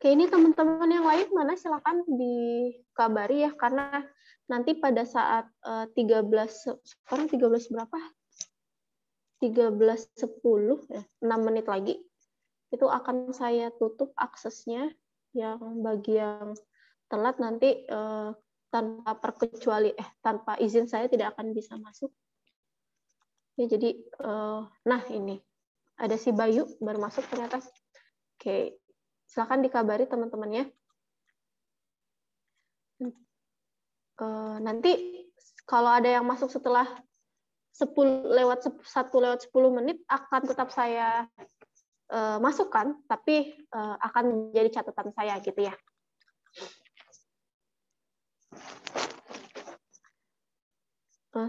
Oke, ini teman-teman yang lain mana silakan dikabari ya, karena nanti pada saat 13, sekarang 13 berapa? 13.10 ya, 6 menit lagi. Itu akan saya tutup aksesnya, yang bagi yang telat nanti tanpa izin saya tidak akan bisa masuk. Ya, jadi nah ini ada si Bayu baru masuk ternyata. Oke, silakan dikabari teman-temannya. Nanti kalau ada yang masuk setelah 1 lewat 10 menit akan tetap saya masukkan, tapi akan menjadi catatan saya gitu ya.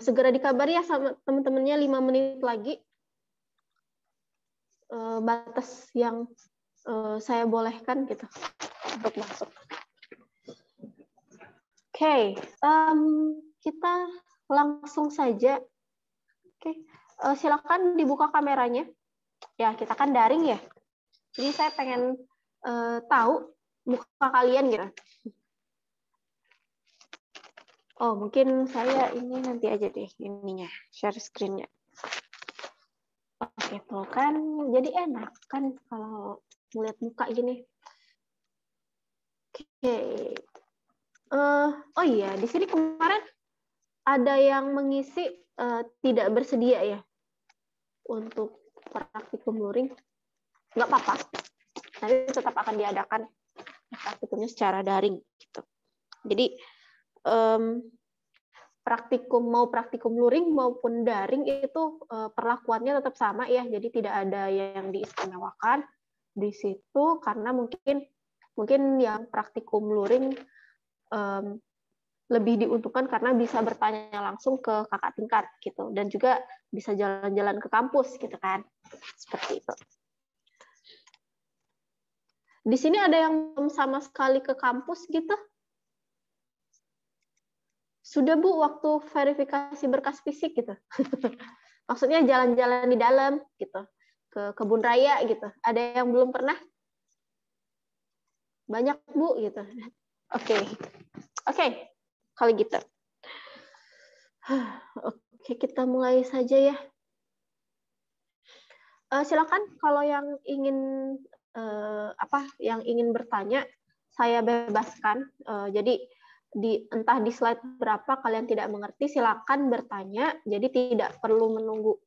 Segera dikabari ya sama teman-temannya, 5 menit lagi batas yang saya bolehkan gitu untuk masuk. Oke, kita langsung saja. Oke, silakan dibuka kameranya. Ya, kita kan daring ya. Jadi saya pengen tahu muka kalian gitu. Oh, mungkin saya ini nanti aja deh ininya, share screen-nya. Oke, tuh kan jadi enak kan kalau melihat muka gini. Oke. Oh iya, di sini kemarin ada yang mengisi tidak bersedia ya untuk praktikum luring. Nggak apa-apa. Nanti tetap akan diadakan praktikumnya secara daring gitu. Jadi praktikum luring maupun daring itu perlakuannya tetap sama ya, jadi tidak ada yang diistimewakan di situ, karena mungkin yang praktikum luring lebih diuntungkan karena bisa bertanya langsung ke kakak tingkat gitu, dan juga bisa jalan-jalan ke kampus gitu kan, seperti itu. Di sini ada yang belum sama sekali ke kampus gitu? Sudah Bu, waktu verifikasi berkas fisik gitu. Maksudnya jalan-jalan di dalam gitu, ke kebun raya gitu. Ada yang belum pernah? Banyak Bu gitu. Oke. Kalau gitu. Oke, kita mulai saja ya. Silakan kalau yang ingin bertanya, saya bebaskan. Jadi entah di slide berapa kalian tidak mengerti, silakan bertanya. Jadi tidak perlu menunggu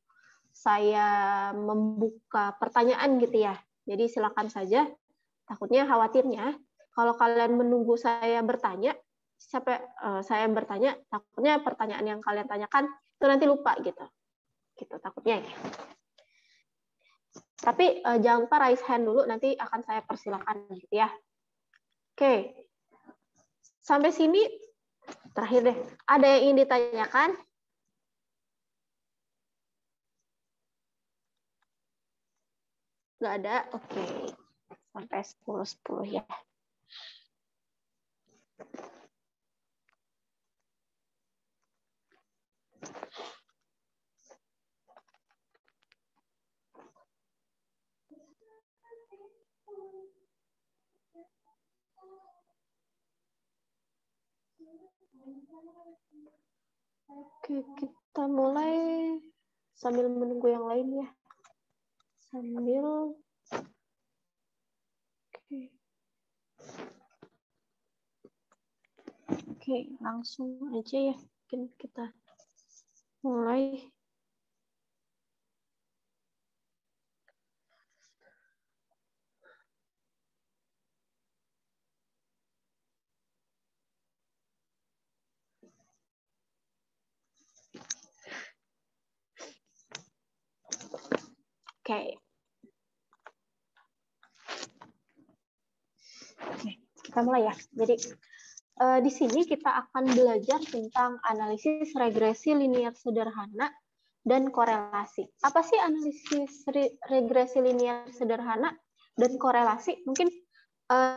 saya membuka pertanyaan gitu ya. Jadi silakan saja. Takutnya khawatirnya kalau kalian menunggu saya bertanya, saya bertanya, takutnya pertanyaan yang kalian tanyakan itu nanti lupa gitu. Gitu takutnya ya. Tapi jangan lupa raise hand dulu, nanti akan saya persilakan gitu ya. Oke. Sampai sini terakhir deh. Ada yang ingin ditanyakan? Nggak ada? Oke. Sampai 10.10 ya. Oke, kita mulai sambil menunggu yang lain ya. Oke, langsung aja ya. Mungkin kita mulai. Oke, kita mulai ya. Jadi di sini kita akan belajar tentang analisis regresi linear sederhana dan korelasi. Apa sih analisis regresi linear sederhana dan korelasi? Mungkin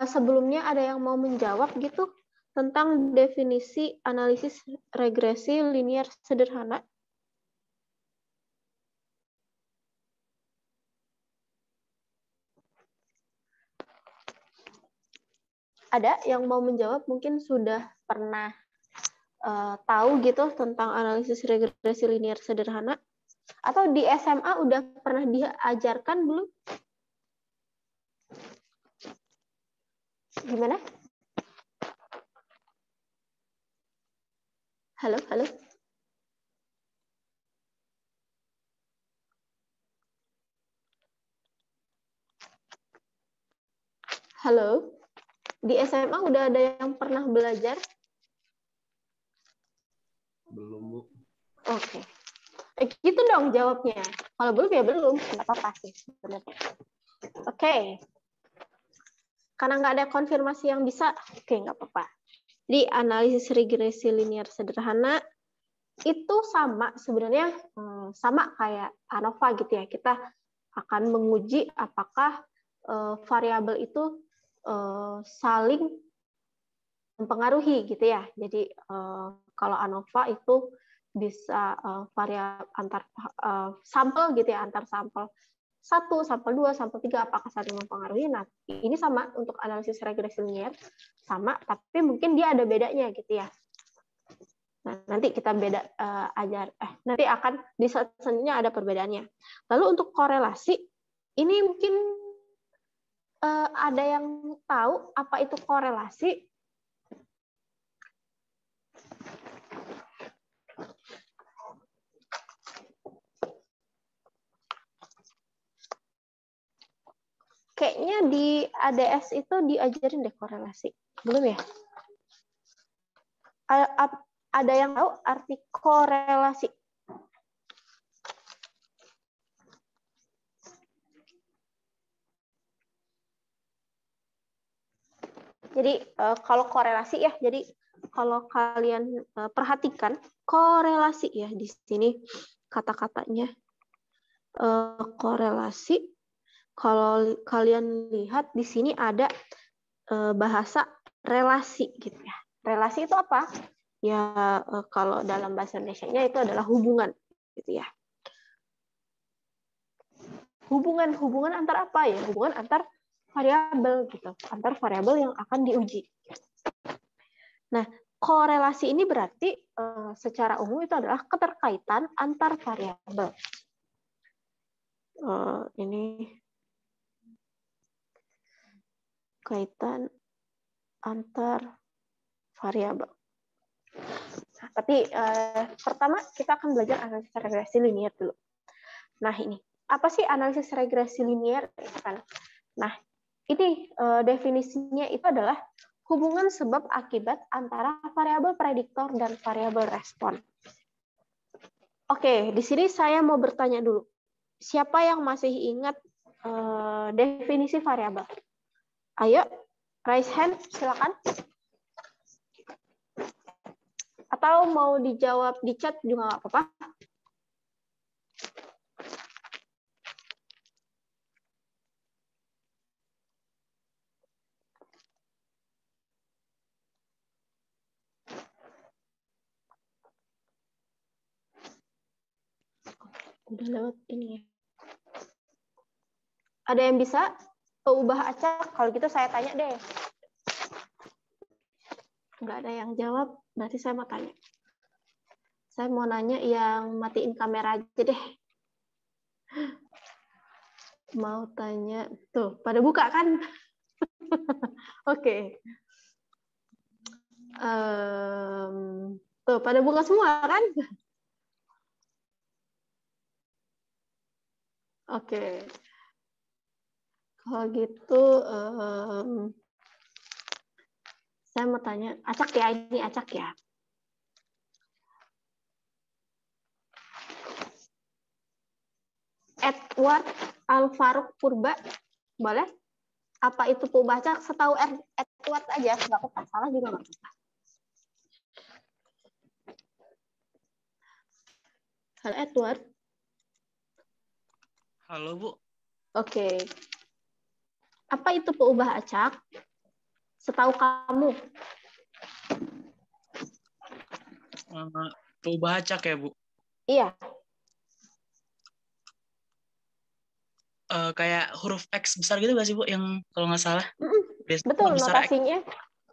sebelumnya ada yang mau menjawab gitu tentang definisi analisis regresi linear sederhana? Ada yang mau menjawab, mungkin sudah pernah tahu gitu tentang analisis regresi linear sederhana? Atau di SMA udah pernah diajarkan belum? Gimana? Halo, halo. Halo. Di SMA udah ada yang pernah belajar? Belum, Bu. Oke. Gitu dong jawabnya. Kalau belum ya belum, nggak apa-apa sih sebenarnya. Oke. Karena nggak ada konfirmasi yang bisa, oke nggak apa-apa. Di analisis regresi linear sederhana itu sama sebenarnya, sama kayak ANOVA gitu ya. Kita akan menguji apakah variabel itu saling mempengaruhi gitu ya. Jadi kalau ANOVA itu bisa variabel antar sampel gitu ya, antar sampel 1, sampel 2, sampel 3, apakah saling mempengaruhi. Nah, ini sama untuk analisis regresi linear, sama, tapi mungkin dia ada bedanya gitu ya. Nah, nanti kita nanti akan di selanjutnya ada perbedaannya. Lalu untuk korelasi, ini mungkin ada yang tahu apa itu korelasi? Kayaknya di ADS itu diajarin deh korelasi. Belum ya? Ada yang tahu arti korelasi? Jadi kalau korelasi ya, jadi kalau kalian perhatikan korelasi ya di sini kata-katanya korelasi. Kalau kalian lihat di sini ada bahasa relasi gitu ya. Relasi itu apa? Ya kalau dalam bahasa Indonesianya itu adalah hubungan gitu ya. Hubungan antar apa ya? Hubungan antar variabel gitu, antar variabel yang akan diuji. Nah, korelasi ini berarti secara umum itu adalah keterkaitan antar variabel. Ini kaitan antar variabel. Nah, tapi pertama kita akan belajar analisis regresi linear dulu. Nah, ini apa sih analisis regresi linear? Nah, ini definisinya itu adalah hubungan sebab akibat antara variabel prediktor dan variabel respon. Oke, di sini saya mau bertanya dulu. Siapa yang masih ingat definisi variabel? Ayo, raise hand, silakan. Atau mau dijawab di chat juga nggak apa-apa. Udah lewat ini ya. Ada yang bisa ubah acak? Kalau gitu saya tanya deh. Nggak ada yang jawab, berarti saya mau tanya. Saya mau nanya yang matiin kamera aja deh. Mau tanya. Tuh, pada buka kan? Oke. Tuh, pada buka semua kan? Oke. Kalau gitu, saya mau tanya, acak ya, ini acak ya. Edward Alfaruk Purba, boleh? Apa itu pubah acak? Setahu Edward aja, nggak apa-apa. Salah juga nggak apa-apa. Halo Edward. Halo Bu. Oke. Apa itu peubah acak? Setahu kamu? Peubah acak ya Bu? Iya. Kayak huruf X besar gitu nggak sih Bu? Yang kalau nggak salah Betul,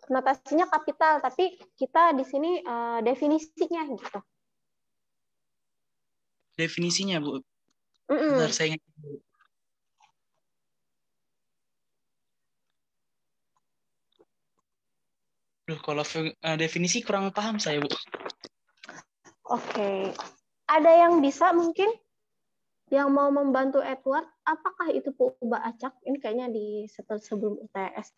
notasinya kapital, tapi kita di sini definisinya gitu. Definisinya, Bu. Bentar, saya ingat. Kalau definisi kurang paham saya, Bu. Oke. Ada yang bisa mungkin yang mau membantu Edward, apakah itu peubah acak? Ini kayaknya di sebelum UTS.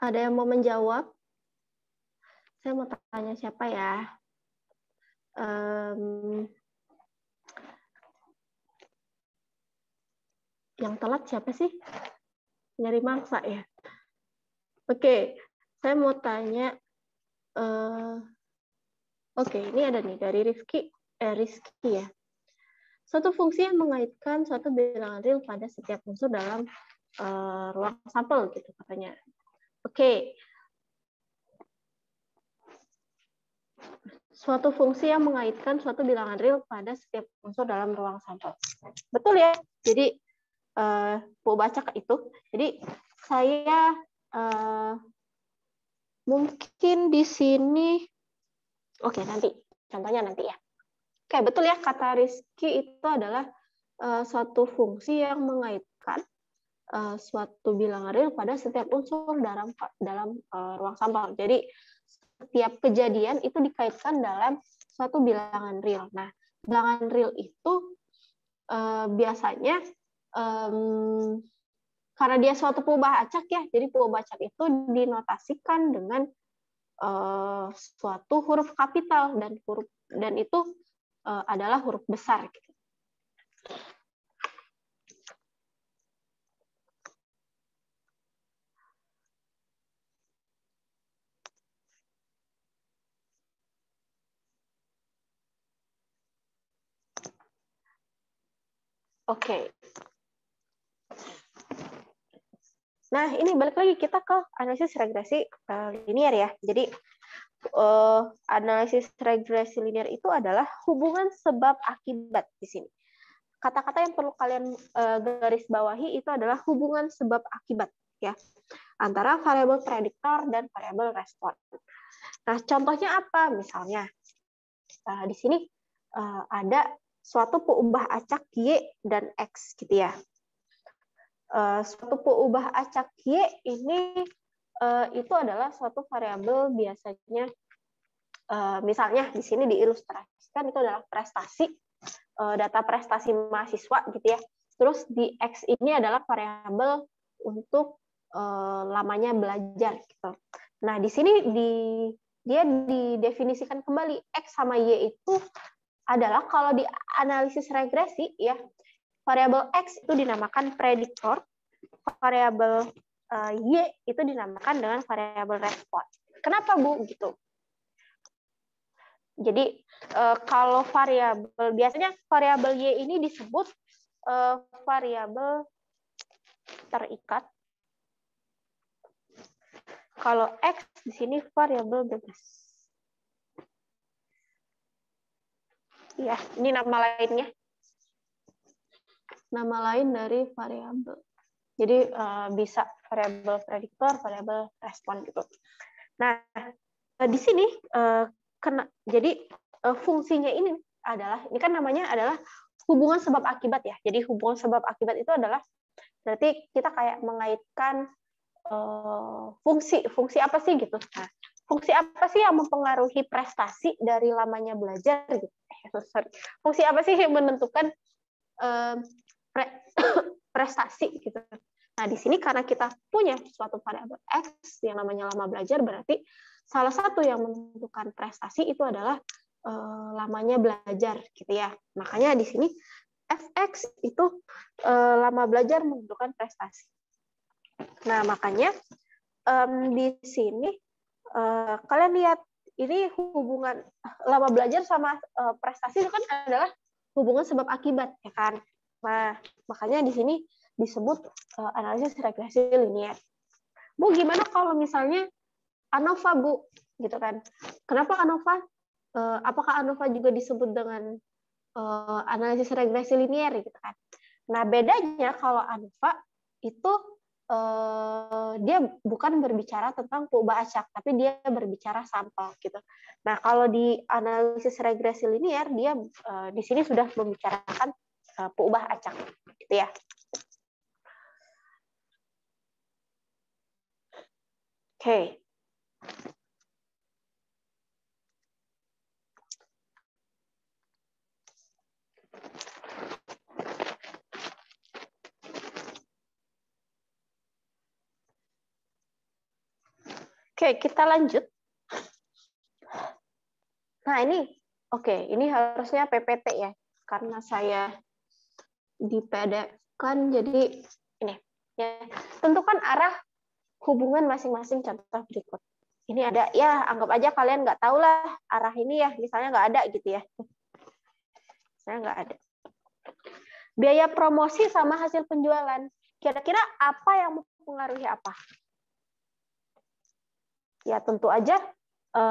Ada yang mau menjawab? Saya mau tanya siapa ya? Yang telat siapa sih? Nyari mangsa ya? Oke, saya mau tanya. Oke, ini ada nih dari Rizky ya. Suatu fungsi yang mengaitkan suatu bilangan real pada setiap unsur dalam ruang sampel gitu katanya. Oke. Suatu fungsi yang mengaitkan suatu bilangan real pada setiap unsur dalam ruang sampel. Betul ya? Jadi peubah acak itu. Jadi saya mungkin di sini, oke nanti contohnya nanti ya. Oke, betul ya, kata Rizky itu adalah suatu fungsi yang mengaitkan suatu bilangan real pada setiap unsur dalam ruang sampel. Jadi setiap kejadian itu dikaitkan dalam suatu bilangan real. Nah, bilangan real itu biasanya karena dia suatu peubah acak ya, jadi peubah acak itu dinotasikan dengan suatu huruf kapital dan itu adalah huruf besar. Gitu. Oke. Nah, ini balik lagi kita ke analisis regresi linear ya. Jadi analisis regresi linear itu adalah hubungan sebab akibat di sini. Kata-kata yang perlu kalian garis bawahi itu adalah hubungan sebab akibat ya antara variabel prediktor dan variabel respon. Nah, contohnya apa? Misalnya di sini ada suatu peubah acak Y dan X gitu ya. Suatu peubah acak Y ini itu adalah suatu variabel biasanya misalnya di sini diilustrasikan itu adalah prestasi, data prestasi mahasiswa gitu ya. Terus di X ini adalah variabel untuk lamanya belajar gitu. Nah, di sini dia didefinisikan kembali X sama Y itu adalah kalau di analisis regresi ya, variabel X itu dinamakan prediktor, variabel Y itu dinamakan dengan variabel respon. Kenapa, Bu? Gitu. Jadi kalau variabel biasanya variabel Y ini disebut variabel terikat. Kalau X di sini variabel bebas. Ya, ini nama lainnya. Nama lain dari variabel. Jadi bisa variabel prediktor, variabel respon gitu. Nah, di sini jadi fungsinya ini kan namanya adalah hubungan sebab akibat ya. Jadi hubungan sebab akibat itu adalah berarti kita kayak mengaitkan fungsi apa sih gitu. Nah, fungsi apa sih yang mempengaruhi prestasi dari lamanya belajar gitu. Fungsi apa sih yang menentukan prestasi gitu. Nah, di sini karena kita punya suatu variabel X yang namanya lama belajar, berarti salah satu yang menentukan prestasi itu adalah lamanya belajar gitu ya. Makanya di sini Fx itu lama belajar menentukan prestasi. Nah, makanya di sini kalian lihat ini hubungan lama belajar sama prestasi itu kan adalah hubungan sebab akibat ya kan. Nah, makanya di sini disebut analisis regresi linear. Bu, gimana kalau misalnya ANOVA, Bu? Gitu kan. Kenapa ANOVA? Apakah ANOVA juga disebut dengan analisis regresi linear gitu kan. Nah, bedanya kalau ANOVA itu dia bukan berbicara tentang peubah acak, tapi dia berbicara sampel gitu. Nah, kalau di analisis regresi linear dia di sini sudah membicarakan peubah acak gitu ya. Oke. Oke, kita lanjut. Nah, ini harusnya PPT ya, karena saya di PDF-kan, jadi ini ya, tentukan arah hubungan masing-masing contoh berikut. Ini ada, ya anggap aja kalian nggak tahu lah arah ini ya, misalnya nggak ada gitu ya. Saya nggak ada. Biaya promosi sama hasil penjualan. Kira-kira apa yang mempengaruhi apa? Ya tentu aja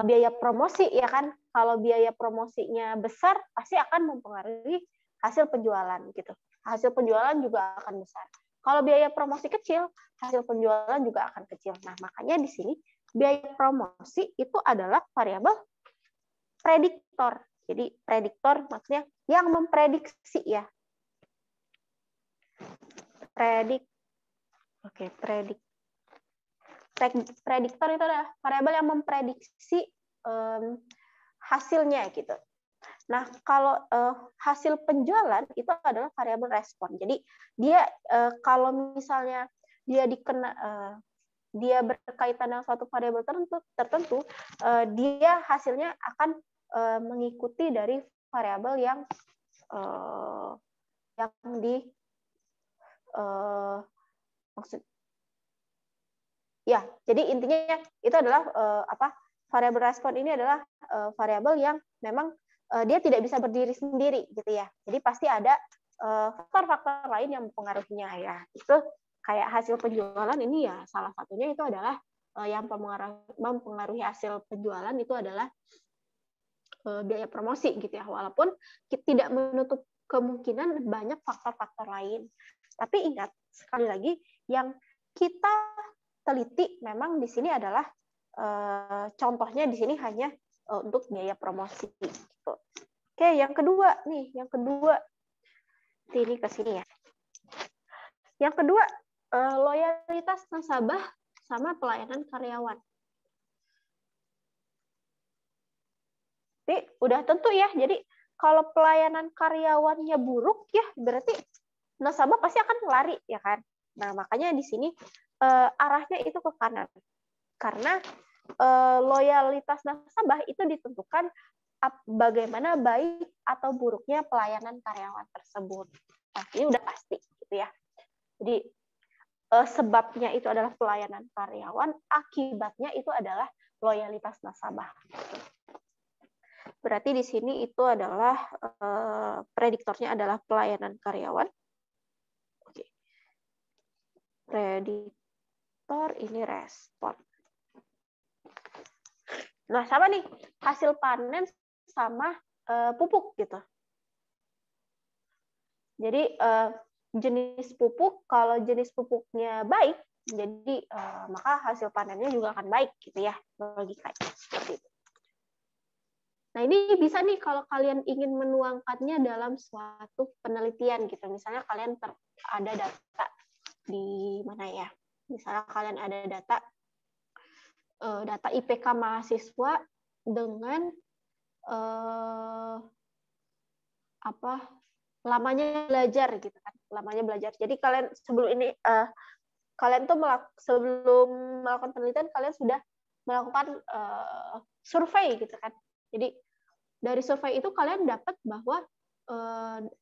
biaya promosi ya kan. Kalau biaya promosinya besar pasti akan mempengaruhi hasil penjualan gitu. Hasil penjualan juga akan besar. Kalau biaya promosi kecil, hasil penjualan juga akan kecil. Nah, makanya di sini biaya promosi itu adalah variabel prediktor. Jadi prediktor maksudnya yang memprediksi ya. Prediktor itu adalah variabel yang memprediksi hasilnya gitu. Nah, kalau hasil penjualan itu adalah variabel respon. Jadi dia kalau misalnya dia dia berkaitan dengan suatu variabel tertentu, dia hasilnya akan mengikuti dari variabel yang maksud ya, jadi intinya itu adalah variabel respon ini adalah variabel yang memang dia tidak bisa berdiri sendiri gitu ya. Jadi pasti ada faktor-faktor lain yang mempengaruhinya ya. Itu kayak hasil penjualan ini ya salah satunya itu adalah yang mempengaruhi hasil penjualan itu adalah biaya promosi gitu ya. Walaupun kita tidak menutup kemungkinan banyak faktor-faktor lain. Tapi ingat sekali lagi yang kita teliti memang di sini adalah contohnya di sini hanya untuk biaya promosi. Gitu. Oke, yang kedua ini ke sini ya. Yang kedua loyalitas nasabah sama pelayanan karyawan. Jadi udah tentu ya. Jadi kalau pelayanan karyawannya buruk ya berarti nasabah pasti akan lari ya kan. Nah makanya di sini arahnya itu ke kanan karena loyalitas nasabah itu ditentukan bagaimana baik atau buruknya pelayanan karyawan tersebut. Nah, ini udah pasti gitu ya. Jadi sebabnya itu adalah pelayanan karyawan, akibatnya itu adalah loyalitas nasabah. Berarti di sini itu adalah prediktornya adalah pelayanan karyawan. Oke. Prediktor ini respon. Nah, sama nih hasil panen sama pupuk gitu. Jadi jenis pupuk, kalau jenis pupuknya baik, jadi maka hasil panennya juga akan baik gitu ya, logikanya seperti itu. Nah, ini bisa nih kalau kalian ingin menuangkannya dalam suatu penelitian gitu. Misalnya kalian ada data di mana ya? Misalnya kalian ada data IPK mahasiswa dengan lamanya belajar gitu kan. Lamanya belajar. Jadi kalian sebelum ini kalian tuh sebelum melakukan penelitian kalian sudah melakukan survei gitu kan. Jadi dari survei itu kalian dapat bahwa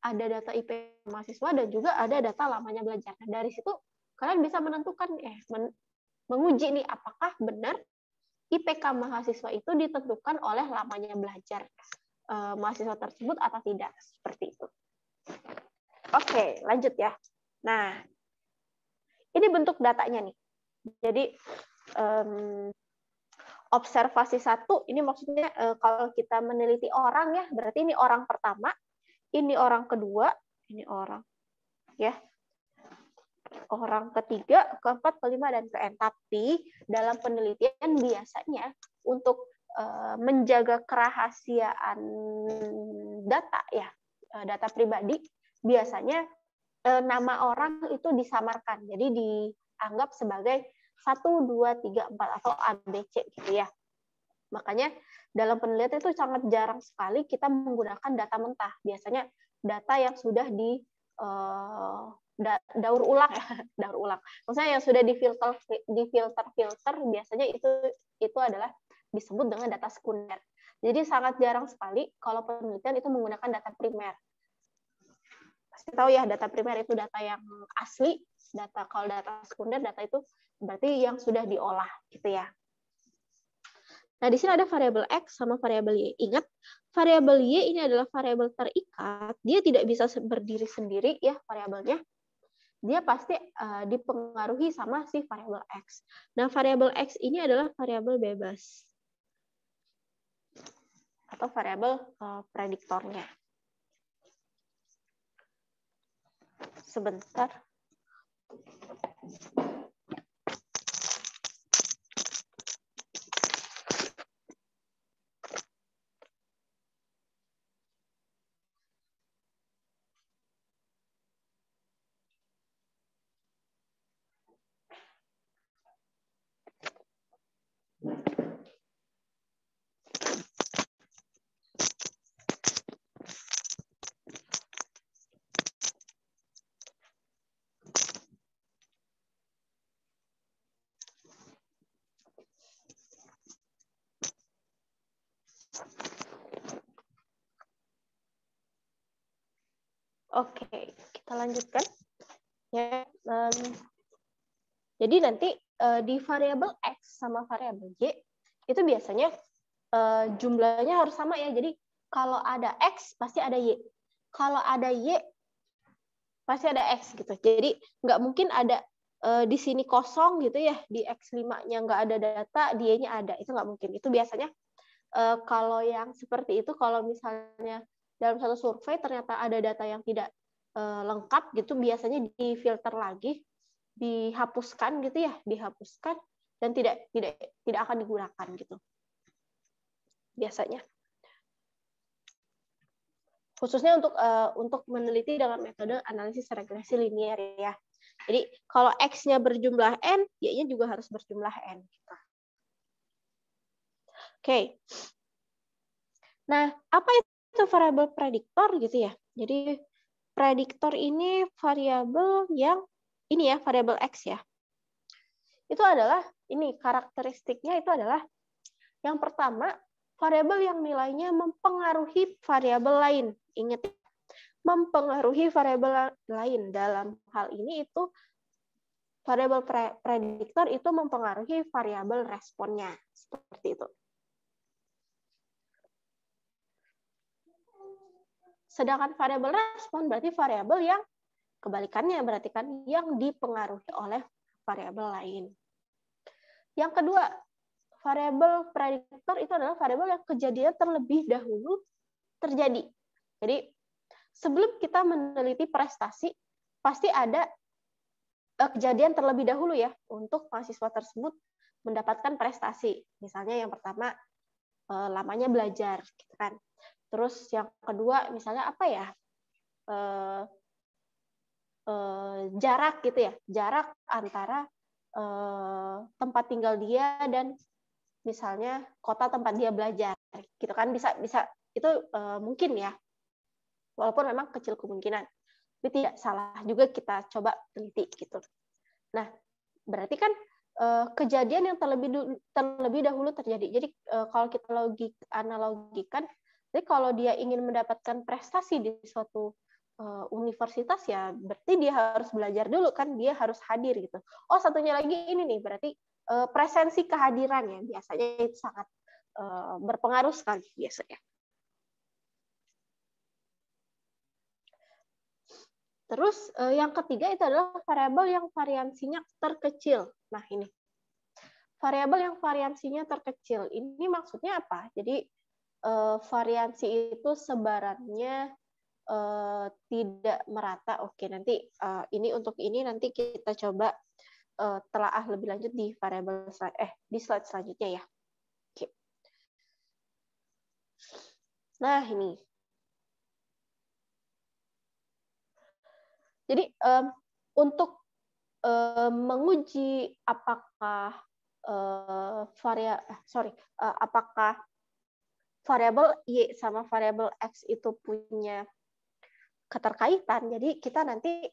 ada data IP mahasiswa dan juga ada data lamanya belajar. Nah, dari situ kalian bisa menentukan menguji nih apakah benar IPK mahasiswa itu ditentukan oleh lamanya belajar mahasiswa tersebut atau tidak, seperti itu. Oke, lanjut ya. Nah, ini bentuk datanya nih. Jadi observasi 1 ini maksudnya kalau kita meneliti orang ya, berarti ini orang pertama ini orang kedua, ini orang ya. Orang ketiga, keempat, kelima, dan ke-n. Tapi dalam penelitian biasanya untuk menjaga kerahasiaan data ya, data pribadi, biasanya nama orang itu disamarkan. Jadi dianggap sebagai 1, 2, 3, 4 atau ABC gitu ya. Makanya dalam penelitian itu sangat jarang sekali kita menggunakan data mentah. Biasanya data yang sudah di daur ulang ya, daur ulang. Maksudnya yang sudah difilter biasanya itu adalah disebut dengan data sekunder. Jadi sangat jarang sekali kalau penelitian itu menggunakan data primer. Pasti tahu ya, data primer itu data yang asli, kalau data sekunder, data itu berarti yang sudah diolah gitu ya. Nah, di sini ada variabel X sama variabel Y. Ingat, variabel Y ini adalah variabel terikat, dia tidak bisa berdiri sendiri ya variabelnya. Dia pasti dipengaruhi sama si variabel X. Nah, variabel X ini adalah variabel bebas atau variabel prediktornya. Sebentar. Oke, kita lanjutkan. Ya, jadi nanti di variabel X sama variabel Y itu biasanya jumlahnya harus sama ya. Jadi kalau ada X pasti ada Y. Kalau ada Y pasti ada X gitu. Jadi nggak mungkin ada di sini kosong gitu ya, di X5-nya nggak ada data, di Y-nya ada. Itu nggak mungkin. Itu biasanya kalau yang seperti itu, kalau misalnya dalam satu survei ternyata ada data yang tidak lengkap gitu, biasanya difilter lagi, dihapuskan gitu ya, dihapuskan dan tidak akan digunakan gitu. Biasanya. Khususnya untuk meneliti dengan metode analisis regresi linier ya. Jadi kalau X-nya berjumlah N, Y-nya juga harus berjumlah N. Oke. Nah, apa itu variabel prediktor gitu ya? Jadi prediktor ini variabel yang ini ya, variabel X ya. Itu adalah ini karakteristiknya itu adalah yang pertama, variabel yang nilainya mempengaruhi variabel lain. Ingat ya, mempengaruhi variabel lain. Dalam hal ini itu variabel prediktor itu mempengaruhi variabel responnya. Seperti itu. Sedangkan variabel respon berarti variabel yang kebalikannya, berarti kan yang dipengaruhi oleh variabel lain. Yang kedua, variabel prediktor itu adalah variabel yang kejadian terlebih dahulu terjadi. Jadi sebelum kita meneliti prestasi, pasti ada kejadian terlebih dahulu ya untuk mahasiswa tersebut mendapatkan prestasi. Misalnya yang pertama lamanya belajar, gitu kan. Terus yang kedua misalnya apa ya? Jarak gitu ya, jarak antara tempat tinggal dia dan misalnya kota tempat dia belajar, gitu kan, bisa itu mungkin ya, walaupun memang kecil kemungkinan, tapi tidak salah juga kita coba teliti gitu. Nah, berarti kan kejadian yang terlebih dahulu terjadi. Jadi kalau kita analogikan, jadi kalau dia ingin mendapatkan prestasi di suatu universitas ya berarti dia harus belajar dulu kan, dia harus hadir gitu. Oh, satunya lagi ini nih, berarti presensi kehadiran ya biasanya itu sangat berpengaruh sekali biasanya. Terus yang ketiga itu adalah variabel yang variansinya terkecil. Nah, ini variabel yang variansinya terkecil ini maksudnya apa? Jadi variansi itu sebarannya tidak merata, oke, nanti ini untuk ini nanti kita coba telaah lebih lanjut di variabel di slide selanjutnya ya. Oke. Nah, ini. Jadi untuk menguji apakah apakah variabel y sama variabel x itu punya keterkaitan. Jadi kita nanti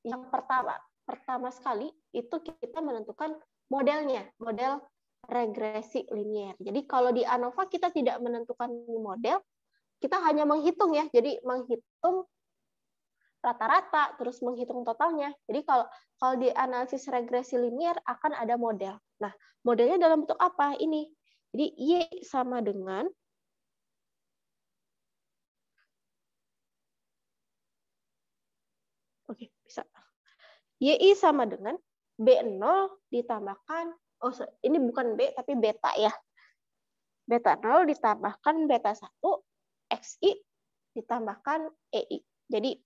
yang pertama sekali itu kita menentukan modelnya, model regresi linier. Jadi kalau di ANOVA kita tidak menentukan model, kita hanya menghitung ya. Jadi menghitung rata-rata, terus menghitung totalnya. Jadi kalau di analisis regresi linier akan ada model. Nah, modelnya dalam bentuk apa? Ini. Jadi Y sama dengan bisa. YI sama dengan B0 ditambahkan, ini bukan B, tapi beta ya. Beta 0 ditambahkan beta 1, XI ditambahkan EI. Jadi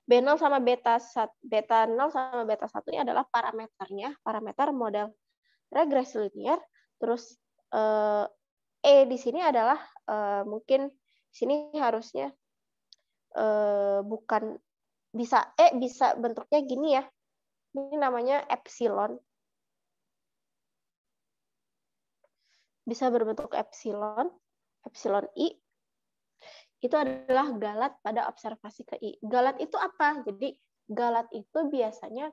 B0 sama beta 0 sama beta 1 ini adalah parameternya, parameter model regresi linier. Terus E di sini adalah mungkin sini harusnya bukan bisa bisa bentuknya gini ya. Ini namanya epsilon. Bisa berbentuk epsilon I. Itu adalah galat pada observasi ke I. Galat itu apa? Jadi galat itu biasanya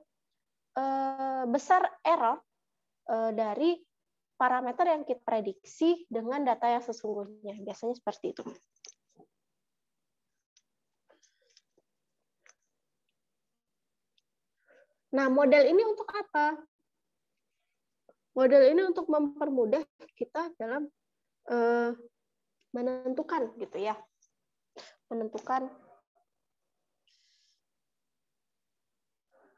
besar error dari parameter yang kita prediksi dengan data yang sesungguhnya. Biasanya seperti itu. Nah, model ini untuk apa? Model ini untuk mempermudah kita dalam menentukan gitu ya. Menentukan.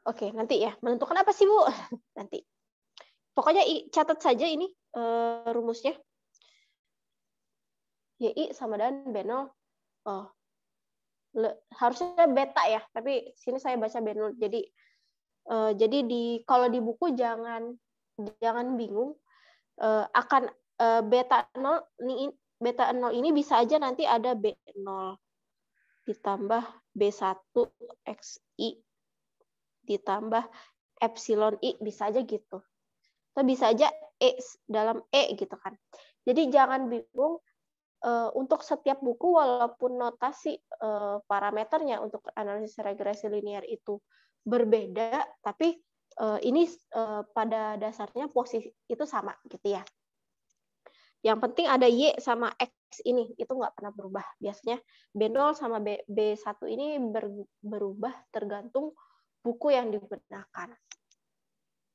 Oke, nanti ya. Menentukan apa sih, Bu? Nanti. Pokoknya catat saja ini rumusnya. YI sama dengan B0. Harusnya beta ya, tapi sini saya baca B0. Jadi kalau di buku jangan bingung, akan beta 0 ini bisa aja nanti ada B0 ditambah B1 XI ditambah epsilon I, bisa aja gitu. Atau bisa aja dalam gitu kan. Jadi jangan bingung, untuk setiap buku walaupun notasi parameternya untuk analisis regresi linear itu berbeda, tapi ini pada dasarnya posisi itu sama gitu ya. Yang penting ada Y sama X ini, itu nggak pernah berubah. Biasanya B0 sama B1 ini berubah tergantung buku yang digunakan.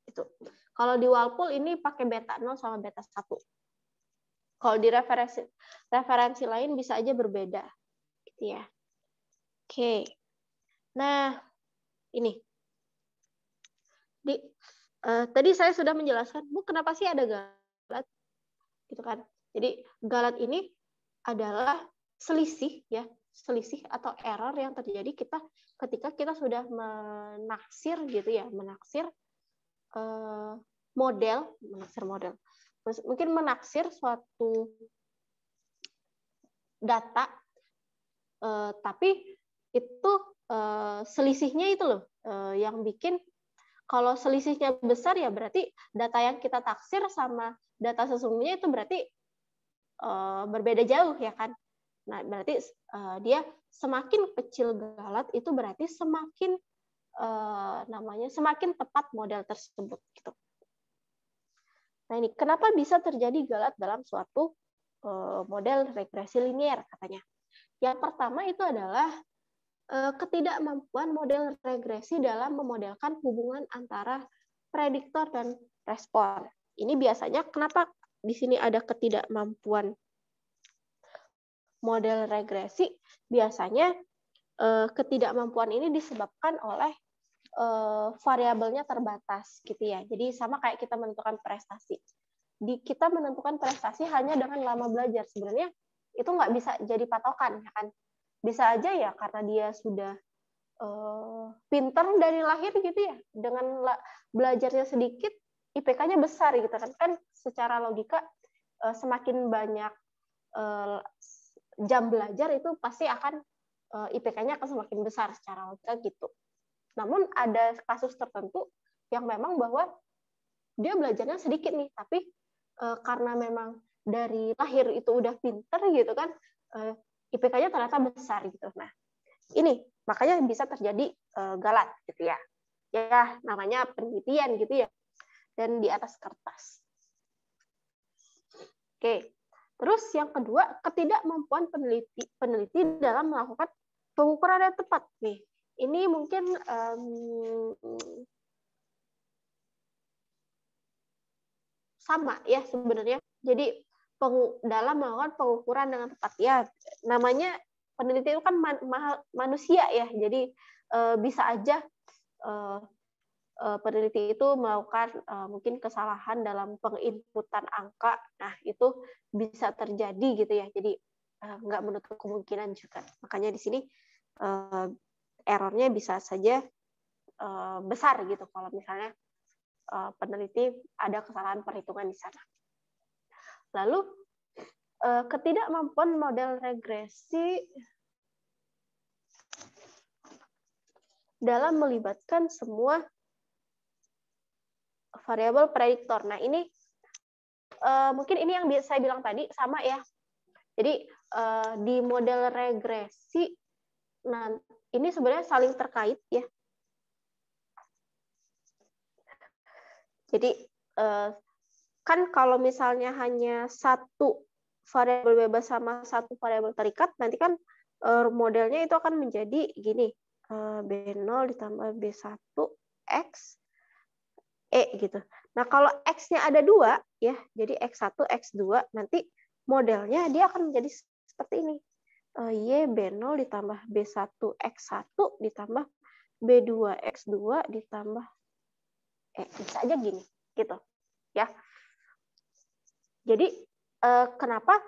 Itu. Kalau di Walpole ini pakai beta 0 sama beta 1. Kalau di referensi lain bisa aja berbeda. Gitu ya. Oke. Nah, ini. Tadi saya sudah menjelaskan, Bu, kenapa sih ada galat? Gitu kan. Jadi galat ini adalah selisih ya, selisih atau error yang terjadi ketika kita sudah menaksir gitu ya, menaksir model. Mungkin menaksir suatu data, tapi itu selisihnya itu loh yang bikin. Kalau selisihnya besar ya berarti data yang kita taksir sama data sesungguhnya itu berarti berbeda jauh ya kan. Nah, berarti dia semakin kecil galat itu berarti semakin semakin tepat model tersebut gitu. Nah, ini kenapa bisa terjadi galat dalam suatu model regresi linier katanya. Yang pertama itu adalah ketidakmampuan model regresi dalam memodelkan hubungan antara prediktor dan respon. Ini biasanya kenapa di sini ada ketidakmampuan model regresi? Biasanya ketidakmampuan ini disebabkan oleh variabelnya terbatas gitu ya. Jadi sama kayak kita menentukan prestasi. Kita menentukan prestasi hanya dengan lama belajar. Sebenarnya itu nggak bisa jadi patokan ya kan. bisa aja ya karena dia sudah pinter dari lahir gitu ya, dengan belajarnya sedikit IPK-nya besar gitu kan. Kan secara logika semakin banyak jam belajar itu pasti akan IPK-nya akan semakin besar secara logika gitu. Namun ada kasus tertentu yang memang bahwa dia belajarnya sedikit nih, tapi karena memang dari lahir itu udah pinter gitu kan, IPK-nya ternyata besar gitu. Nah, ini makanya bisa terjadi galat gitu ya. Ya, namanya penelitian gitu ya. Dan di atas kertas. Oke. Terus yang kedua, ketidakmampuan peneliti dalam melakukan pengukuran yang tepat. Nih, ini mungkin sama ya sebenarnya. Jadi dalam melakukan pengukuran dengan tepat ya, namanya peneliti itu kan manusia ya, jadi bisa aja peneliti itu melakukan mungkin kesalahan dalam penginputan angka. Nah, itu bisa terjadi gitu ya. Jadi nggak menutup kemungkinan juga. Makanya di sini errornya bisa saja besar gitu kalau misalnya peneliti ada kesalahan perhitungan di sana. Lalu ketidakmampuan model regresi dalam melibatkan semua variabel prediktor. Nah, ini mungkin ini yang saya bilang tadi sama ya. Jadi di model regresi, nah ini sebenarnya saling terkait ya. Jadi kan kalau misalnya hanya satu variabel bebas sama satu variabel terikat, nanti kan modelnya itu akan menjadi gini, B0 ditambah B1 X E gitu. Nah, kalau X-nya ada 2, ya, jadi X1, X2, nanti modelnya dia akan menjadi seperti ini. Y B0 ditambah B1 X1 ditambah B2 X2 ditambah bisa aja gini, gitu. Ya. Jadi kenapa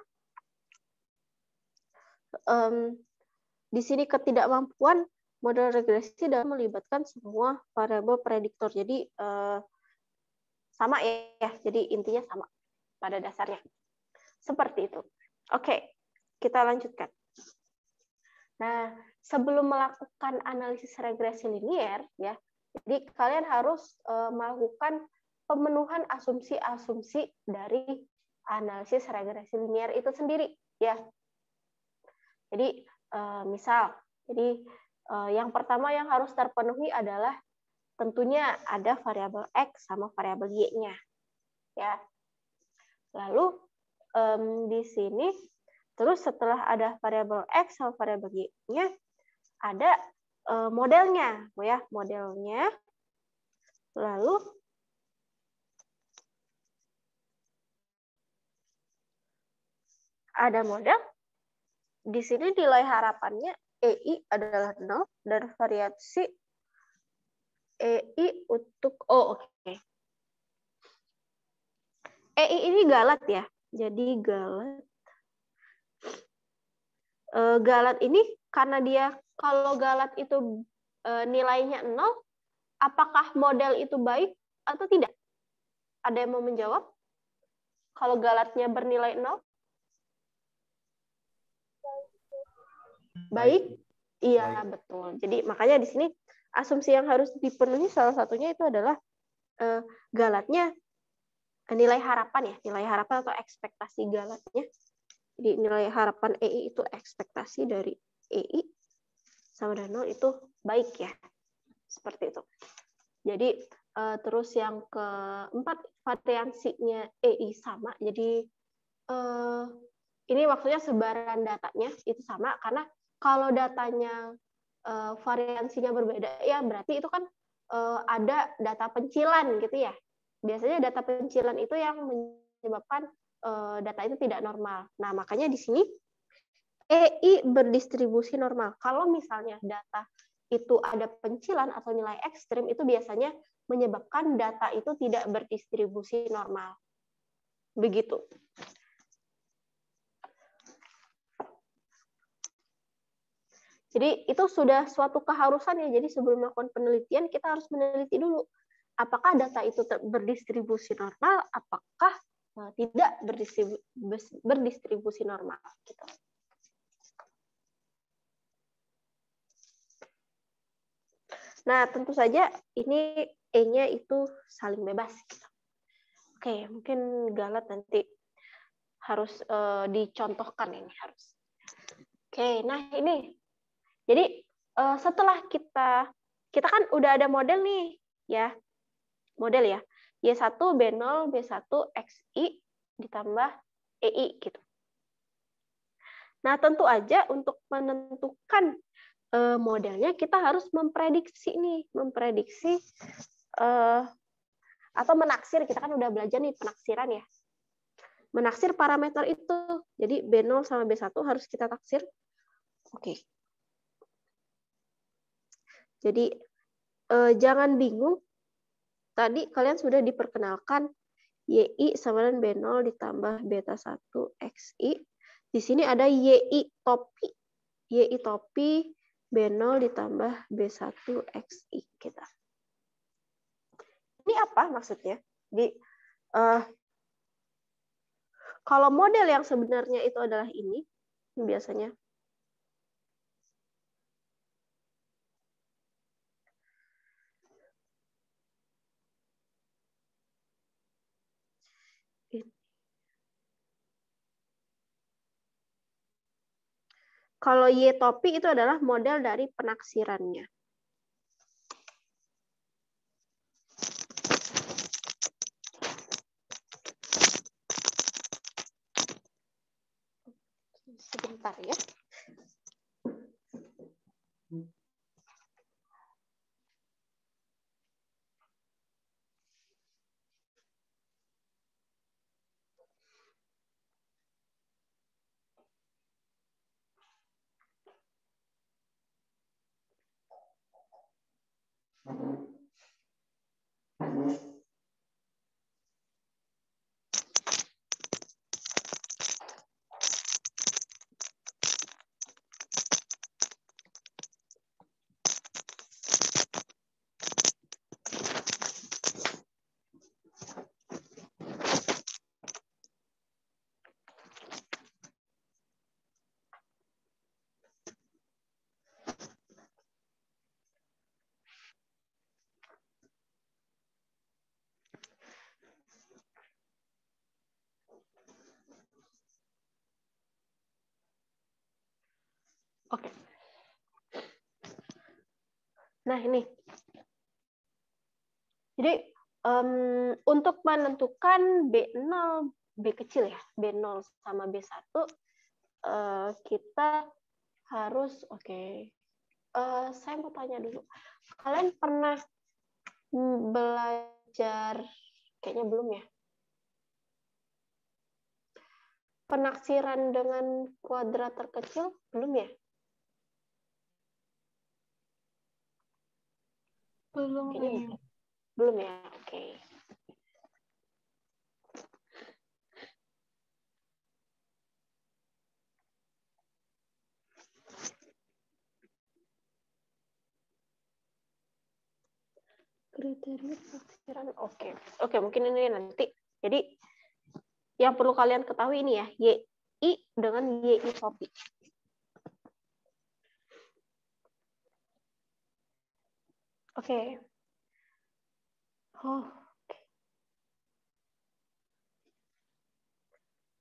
di sini ketidakmampuan model regresi dalam melibatkan semua variabel prediktor. Jadi sama ya, jadi intinya sama pada dasarnya. Seperti itu. Oke, kita lanjutkan. Nah, sebelum melakukan analisis regresi linier, ya, jadi kalian harus melakukan pemenuhan asumsi-asumsi dari analisis regresi linier itu sendiri, ya. Jadi misal, jadi yang pertama yang harus terpenuhi adalah tentunya ada variabel X sama variabel Y-nya, ya. Lalu di sini terus setelah ada variabel X sama variabel Y-nya ada modelnya, ya, modelnya. Lalu ada model. Di sini nilai harapannya EI adalah 0 dan variasi EI untuk oke. EI ini galat ya. Jadi galat ini karena dia kalau galat itu nilainya 0, apakah model itu baik atau tidak? Ada yang mau menjawab? Kalau galatnya bernilai 0? Baik? Iya, betul. Jadi makanya di sini asumsi yang harus dipenuhi salah satunya itu adalah galatnya nilai harapan ya, nilai harapan atau ekspektasi galatnya. Jadi nilai harapan EI itu ekspektasi dari EI sama dengan 0 itu baik ya. Seperti itu. Jadi terus yang keempat, variansinya EI sama. Jadi ini maksudnya sebaran datanya itu sama, karena kalau datanya variansinya berbeda, ya berarti itu kan ada data pencilan gitu ya. Biasanya data pencilan itu yang menyebabkan data itu tidak normal. Nah, makanya di sini EI berdistribusi normal. Kalau misalnya data itu ada pencilan atau nilai ekstrim, itu biasanya menyebabkan data itu tidak berdistribusi normal. Begitu. Jadi itu sudah suatu keharusan ya. Jadi sebelum melakukan penelitian kita harus meneliti dulu apakah data itu berdistribusi normal, apakah tidak berdistribusi normal. Gitu. Nah tentu saja ini E-nya itu saling bebas. Gitu. Oke, mungkin Galat nanti harus dicontohkan ini harus. Oke, nah ini. Jadi setelah kita kan udah ada model nih, ya. Model ya. Y1, B0, B1, XI ditambah EI gitu. Nah, tentu aja untuk menentukan modelnya kita harus memprediksi nih, atau menaksir. Kita kan udah belajar nih penaksiran ya. Menaksir parameter itu. Jadi B0 sama B1 harus kita taksir. Oke. Jadi jangan bingung. Tadi kalian sudah diperkenalkan YI sama dengan B0 ditambah beta 1 XI. Di sini ada YI topi. YI topi B0 ditambah B1 XI kita. Ini apa maksudnya? Jadi kalau model yang sebenarnya itu adalah ini biasanya kalau Y topi itu adalah model dari penaksirannya. Sebentar ya. Oke. Nah, ini. Jadi, untuk menentukan B0, B kecil ya, B0 sama B1, kita harus, saya mau tanya dulu. Kalian pernah belajar, kayaknya belum ya, penaksiran dengan kuadrat terkecil? Belum ya? Belum. Belum ya, oke. Kriteria penaksiran, oke, mungkin ini nanti. Jadi yang perlu kalian ketahui ini ya, YI dengan YI topi. Oke.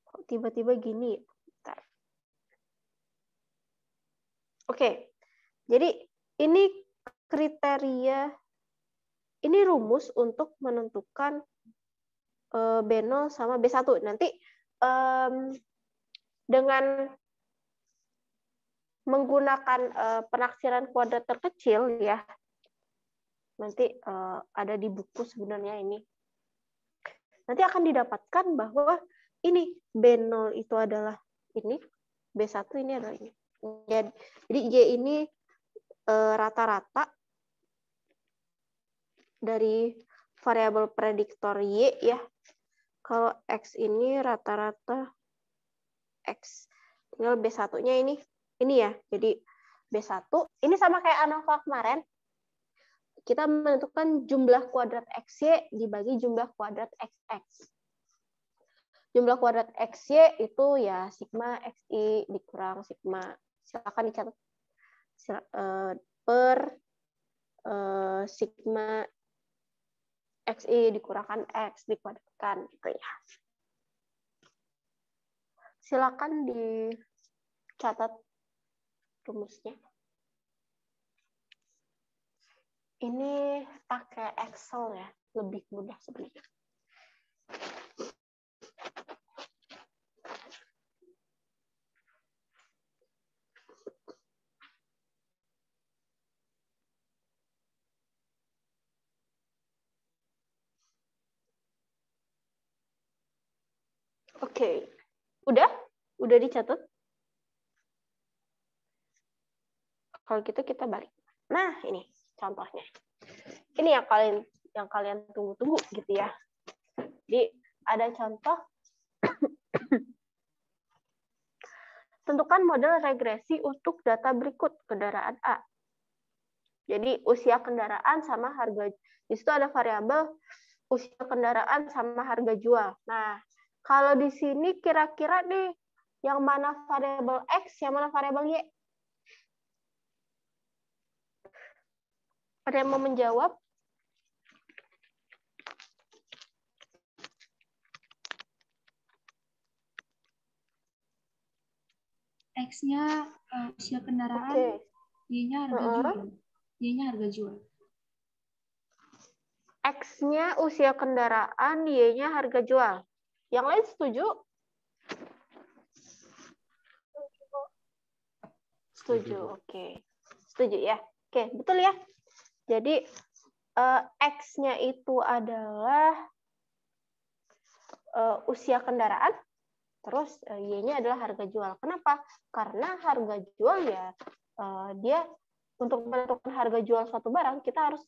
Kok tiba-tiba gini? Bentar. Oke. Jadi ini kriteria, ini rumus untuk menentukan B0 sama B1. Nanti dengan menggunakan penaksiran kuadrat terkecil ya, nanti ada di buku sebenarnya ini. Nanti akan didapatkan bahwa ini B0 itu adalah ini, B1 ini adalah ini. Jadi Y ini rata-rata dari variabel prediktor Y ya. Kalau X ini rata-rata X. Tinggal B1-nya ini ya. Jadi B1. Ini sama kayak ANOVA kemarin. Kita menentukan jumlah kuadrat XY dibagi jumlah kuadrat XX. Jumlah kuadrat XY itu ya sigma XI dikurang sigma, silakan dicatat, per sigma XI dikurangkan X dikuadratkan gitu ya. Silakan dicatat rumusnya. Ini pakai Excel ya, lebih mudah sebenarnya. Oke, udah dicatat. Kalau gitu kita balik. Nah, ini contohnya. Ini yang kalian tunggu-tunggu gitu ya. Jadi ada contoh. Tentukan model regresi untuk data berikut kendaraan A. Jadi usia kendaraan sama harga. Di situ ada variabel usia kendaraan sama harga jual. Nah, kalau di sini kira-kira nih yang mana variabel X, yang mana variabel Y? Ada yang mau menjawab? X-nya usia kendaraan, Y-nya harga jual. Y-nya harga jual. X-nya usia kendaraan, Y-nya harga jual. Yang lain setuju? Setuju, oke. Setuju ya? Oke, betul ya? Jadi, X-nya itu adalah usia kendaraan, terus Y-nya adalah harga jual. Kenapa? Karena harga jual ya, dia untuk menentukan harga jual suatu barang, kita harus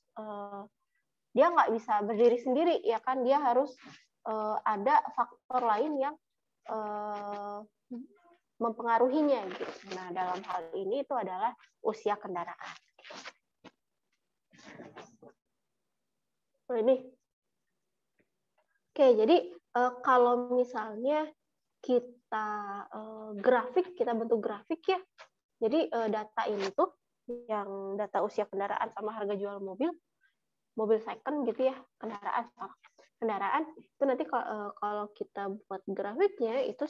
dia nggak bisa berdiri sendiri, ya kan? Dia harus ada faktor lain yang mempengaruhinya. Gitu. Nah, dalam hal ini itu adalah usia kendaraan. Nah, ini. Oke, jadi kalau misalnya kita grafik, kita bentuk grafik ya. Jadi data ini tuh yang data usia kendaraan sama harga jual mobil second gitu ya, kendaraan itu nanti kalau kita buat grafiknya itu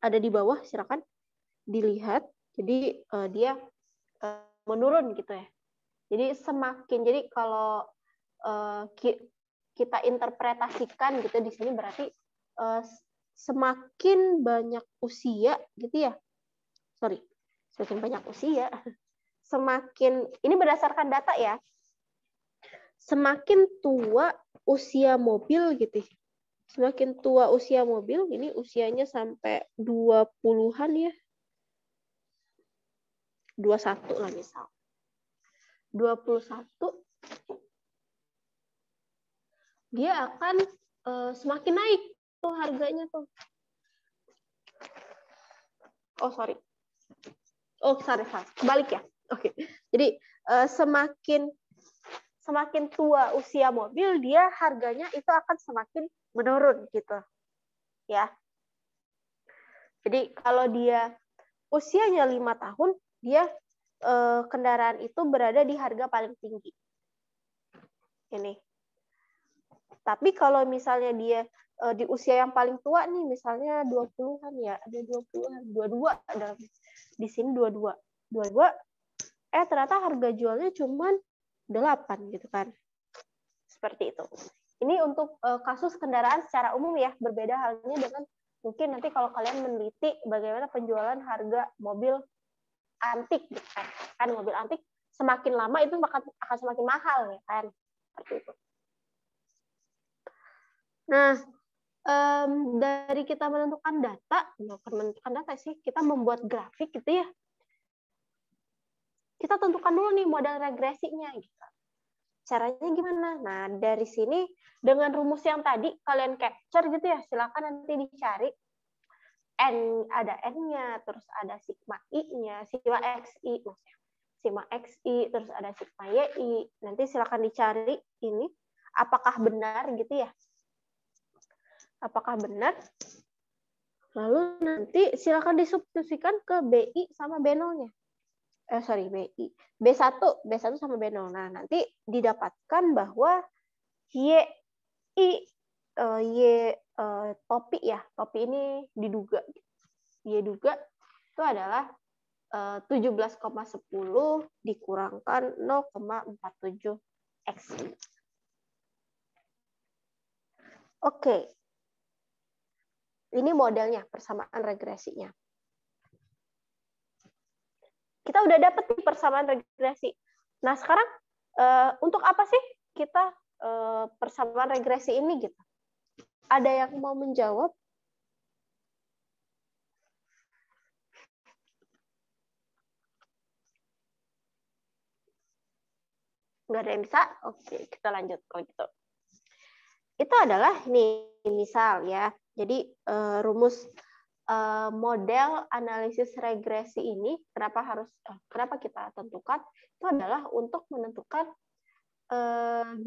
ada di bawah, silakan dilihat. Jadi dia menurun gitu ya. Jadi kalau kita interpretasikan gitu di sini berarti semakin banyak usia gitu ya. Semakin banyak usia, semakin ini berdasarkan data ya. Semakin tua usia mobil gitu. Semakin tua usia mobil, ini usianya sampai 20-an ya. 21 lah misal. 21 dia akan semakin naik tuh harganya tuh. Sorry. Kebalik ya. Oke. Jadi semakin tua usia mobil, dia harganya itu akan semakin menurun gitu. Ya. Jadi kalau dia usianya 5 tahun, dia kendaraan itu berada di harga paling tinggi. Ini. Tapi kalau misalnya dia di usia yang paling tua nih, misalnya 20-an ya, ada 20-an, 22 dalam di sini 22. Ternyata harga jualnya cuman 8 gitu kan. Seperti itu. Ini untuk kasus kendaraan secara umum ya, berbeda halnya dengan mungkin nanti kalau kalian meneliti bagaimana penjualan harga mobil antik gitu kan. Kan mobil antik semakin lama itu akan semakin mahal ya kan. Seperti itu. Nah, dari kita menentukan data sih, kita membuat grafik gitu ya. Kita tentukan dulu nih model regresinya gitu. Caranya gimana? Nah, dari sini dengan rumus yang tadi kalian capture gitu ya, silakan nanti dicari. ada N-nya, terus ada sigma I-nya, sigma XI maksudnya. Sigma XI, terus ada sigma YI. Nanti silakan dicari ini apakah benar gitu ya. Apakah benar? Lalu nanti silakan disubstitusikan ke BI sama B0-nya. BI. B1 sama B0. Nah, nanti didapatkan bahwa topi ya. Topi ini diduga. Y duga itu adalah 17,10 dikurangkan 0,47 X. Oke. Ini modelnya, persamaan regresinya. Kita udah dapat nih persamaan regresi. Nah, sekarang untuk apa sih kita persamaan regresi ini gitu? Ada yang mau menjawab? Nggak ada yang bisa? Oke, kita lanjut kalau gitu. Itu adalah nih misal ya. Jadi rumus model analisis regresi ini kenapa kita tentukan itu adalah untuk menentukan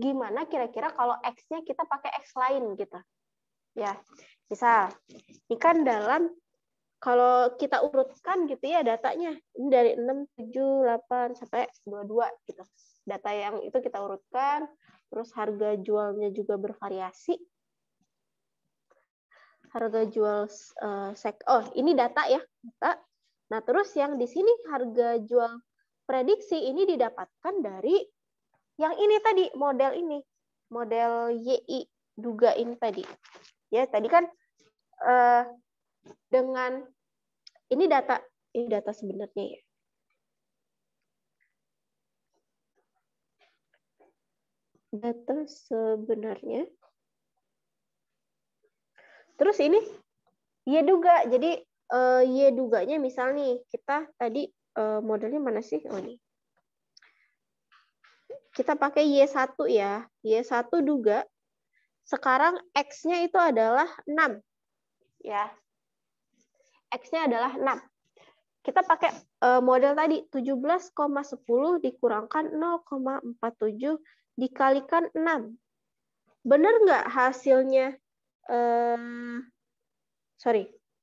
gimana kira-kira kalau X-nya kita pakai X lain gitu. Ya. Misal, ini kan kalau kita urutkan gitu ya datanya, ini dari 6, 7, 8 sampai 22 gitu. Data yang itu kita urutkan, terus harga jualnya juga bervariasi. Harga jual ini data ya, data. Nah, terus yang di sini harga jual prediksi ini didapatkan dari yang ini tadi, model ini. Model YI duga ini tadi. Ya, tadi kan dengan ini data sebenarnya ya. Data sebenarnya. Terus ini Y duga. Jadi Y duganya misal nih, kita tadi modelnya mana sih? Oh ini. Kita pakai Y1 ya. Y1 duga. Sekarang X-nya itu adalah 6. Ya. X-nya adalah 6. Kita pakai model tadi 17,10 dikurangkan 0,47 dikalikan 6. Benar nggak hasilnya?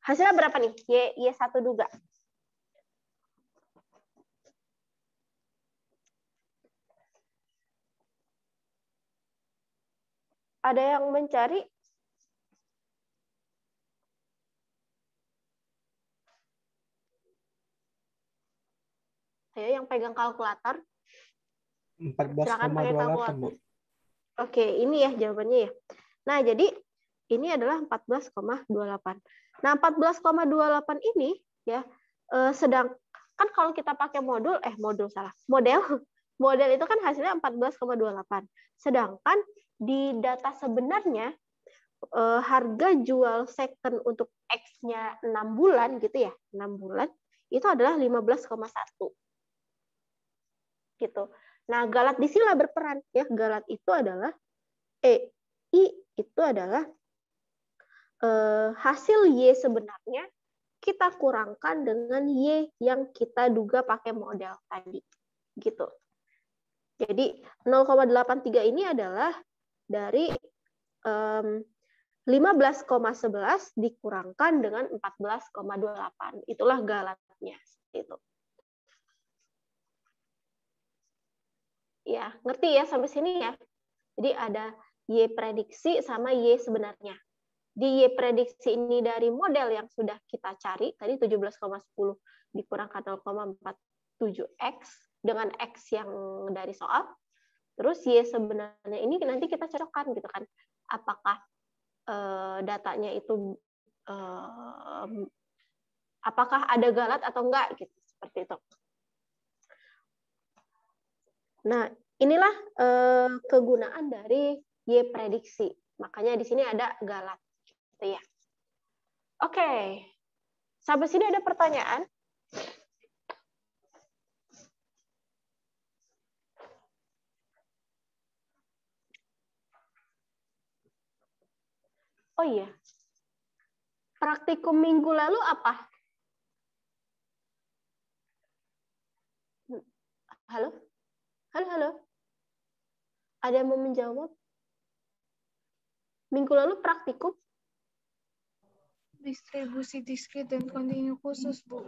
Hasilnya berapa nih? Y1 duga. Ada yang mencari? Ayo yang pegang kalkulator. 14,28, Bu. Oke, ini ya jawabannya ya. Nah, jadi ini adalah 14,28. Nah, 14,28 ini ya sedangkan kalau kita pakai model itu kan hasilnya 14,28. Sedangkan di data sebenarnya harga jual second untuk X-nya 6 bulan gitu ya, 6 bulan itu adalah 15,1. Gitu. Nah, galat di sini berperan ya. Galat itu adalah I itu adalah hasil Y sebenarnya kita kurangkan dengan Y yang kita duga pakai model tadi. Gitu. Jadi 0,83 ini adalah dari 15,11 dikurangkan dengan 14,28. Itulah galatnya. Itu. Ya, ngerti ya sampai sini ya. Jadi ada Y prediksi sama Y sebenarnya. Di Y prediksi ini dari model yang sudah kita cari, tadi 17,10 dikurangkan 0,47X dengan X yang dari soal. Terus Y sebenarnya ini nanti kita cocokkan gitu kan. Apakah datanya itu apakah ada galat atau enggak gitu, seperti itu. Nah, inilah kegunaan dari Y prediksi. Makanya di sini ada galat. Gitu ya. Oke. Sampai sini ada pertanyaan? Oh iya. Praktikum minggu lalu apa? Halo? Halo, halo? Ada yang mau menjawab? Minggu lalu praktikum? Distribusi diskrit dan kontinu khusus, Bu.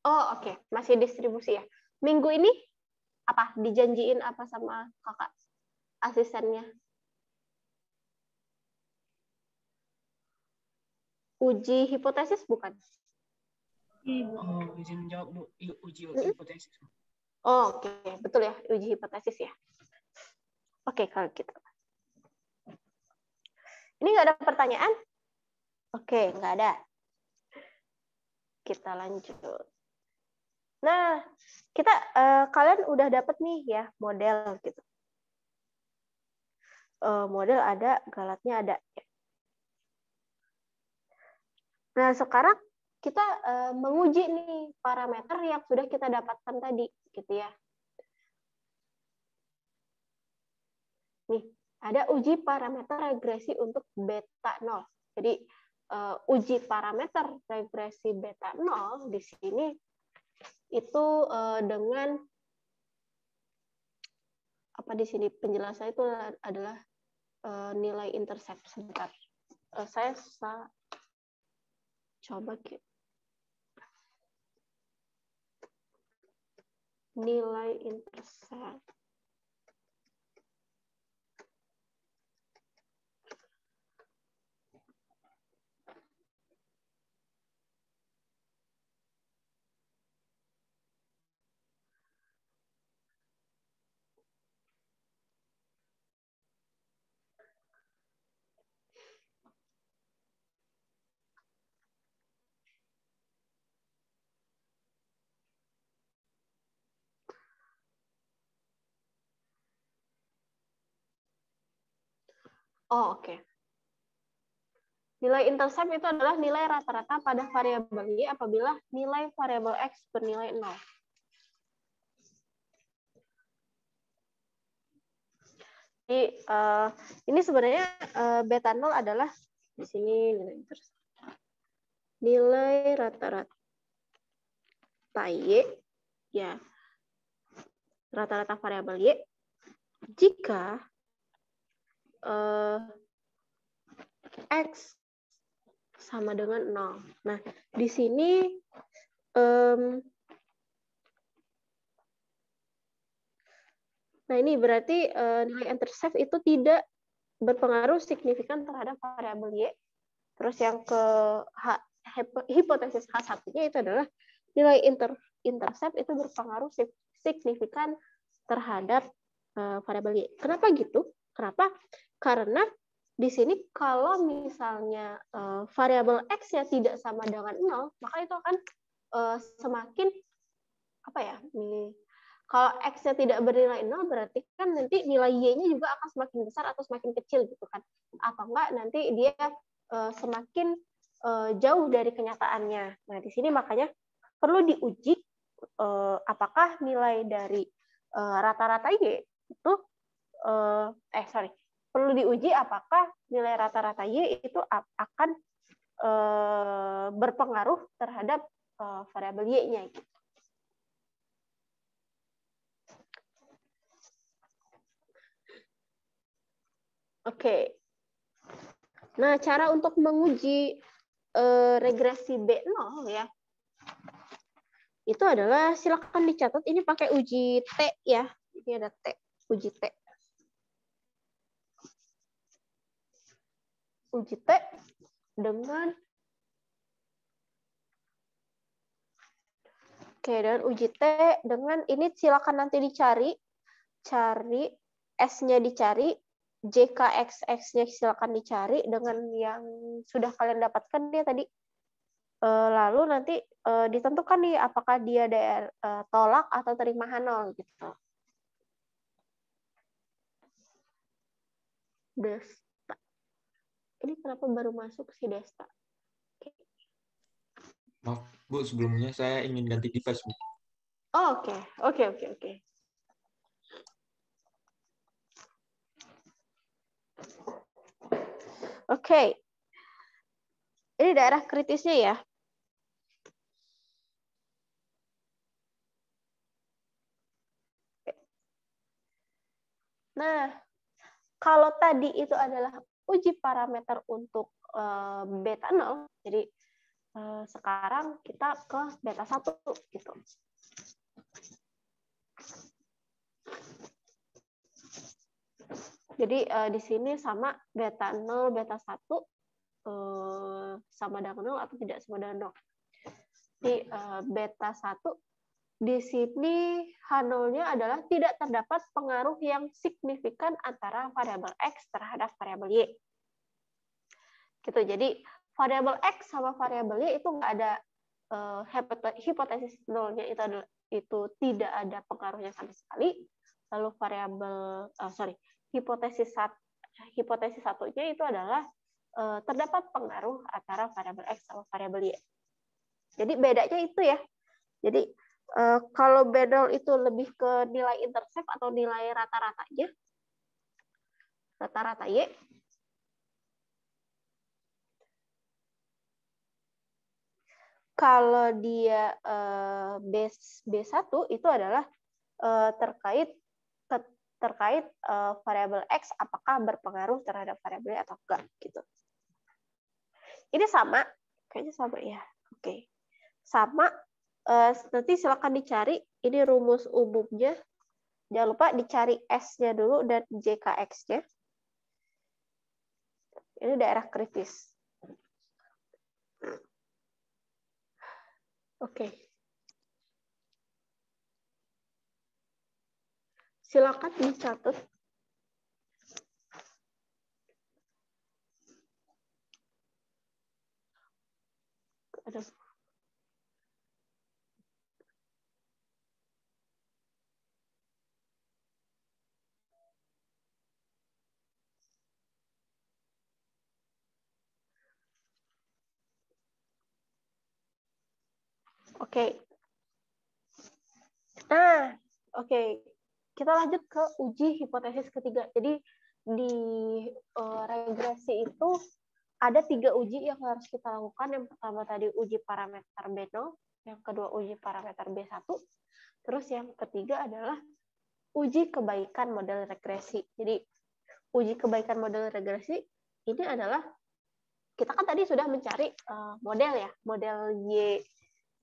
Oh, oke. Masih distribusi ya. Minggu ini apa? Dijanjiin apa sama kakak asistennya? Uji hipotesis bukan? Oh, izin menjawab, Bu. Uji hipotesis. Oh, oke. Betul ya, uji hipotesis ya. Oke, kalau gitu. Ini nggak ada pertanyaan? Oke, nggak ada. Kita lanjut. Nah, kita kalian udah dapat nih ya model gitu. Model ada, galatnya ada. Nah, sekarang kita menguji nih parameter yang sudah kita dapatkan tadi, gitu ya. Nih, ada uji parameter regresi untuk beta 0. Jadi, uji parameter regresi beta 0 di sini itu dengan apa di sini penjelasan itu adalah nilai intercept. Sebentar, saya coba nilai intercept. Oh, oke. Nilai intercept itu adalah nilai rata-rata pada variabel Y apabila nilai variabel X bernilai 0. Jadi, ini sebenarnya beta 0 adalah di sini nilai intercept. Nilai rata-rata Y, ya, rata-rata variabel Y, jika X sama dengan 0. Nah, di sini nah ini berarti nilai intercept itu tidak berpengaruh signifikan terhadap variabel Y. Terus yang ke hipotesis H1-nya itu adalah nilai intercept itu berpengaruh signifikan terhadap variabel Y. Kenapa gitu? Kenapa? Karena di sini kalau misalnya variabel X-nya tidak sama dengan 0, maka itu akan semakin apa ya? Kalau X-nya tidak bernilai 0, berarti kan nanti nilai Y-nya juga akan semakin besar atau semakin kecil gitu kan. Atau enggak nanti dia semakin jauh dari kenyataannya. Nah, di sini makanya perlu diuji apakah nilai dari rata-rata Y itu perlu diuji apakah nilai rata-rata Y itu akan berpengaruh terhadap variabel Y-nya gitu. Oke. Nah, cara untuk menguji regresi B0 ya, itu adalah silakan dicatat. Ini pakai uji T ya. Ini ada T, uji T. Uji T dengan dan uji T dengan ini silakan nanti cari S-nya dicari, JKXX-nya silakan dicari dengan yang sudah kalian dapatkan ya tadi. Lalu nanti ditentukan nih apakah dia tolak atau terima H0 gitu. Desta. Ini kenapa baru masuk si Desta? Maaf, Bu, sebelumnya saya ingin ganti device, Bu. Oh, oke. Oke. Ini daerah kritisnya ya. Nah, kalau tadi itu adalah uji parameter untuk beta 0, jadi sekarang kita ke beta 1 gitu. Jadi di sini sama beta 0, beta 1 sama dengan 0 atau tidak sama dengan 0. Di beta 1 di sini H0-nya adalah tidak terdapat pengaruh yang signifikan antara variabel X terhadap variabel Y. Gitu. Jadi variabel X sama variabel Y itu nggak ada hipotesis nolnya itu tidak ada pengaruhnya sama sekali. Lalu variabel hipotesis satunya itu adalah terdapat pengaruh antara variabel X sama variabel Y. Jadi bedanya itu ya. Jadi kalau B0 itu lebih ke nilai intercept atau nilai rata-ratanya, rata-rata Y. Kalau dia B1 itu adalah terkait variabel X apakah berpengaruh terhadap variabel Y atau enggak gitu. Ini sama, kayaknya sama ya. Oke. Sama. Nanti silakan dicari ini rumus umumnya. Jangan lupa dicari S-nya dulu dan JKX-nya. Ini daerah kritis. Oke. Silakan dicatat. Aduh. Oke. Nah, oke. Kita lanjut ke uji hipotesis ketiga. Jadi di regresi itu ada 3 uji yang harus kita lakukan. Yang pertama tadi uji parameter B0, yang kedua uji parameter B1, terus yang ketiga adalah uji kebaikan model regresi. Jadi uji kebaikan model regresi ini adalah kita kan tadi sudah mencari model ya, model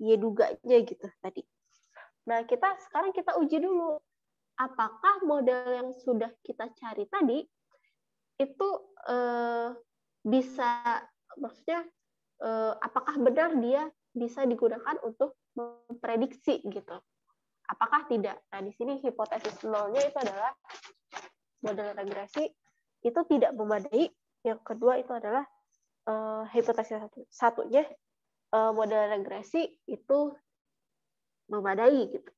Y duganya gitu tadi. Nah, sekarang kita uji dulu apakah model yang sudah kita cari tadi itu bisa, maksudnya apakah benar dia bisa digunakan untuk memprediksi gitu. Apakah tidak? Nah, di sini hipotesis nolnya itu adalah model regresi itu tidak memadai. Yang kedua itu adalah hipotesis satunya model regresi itu memadai gitu.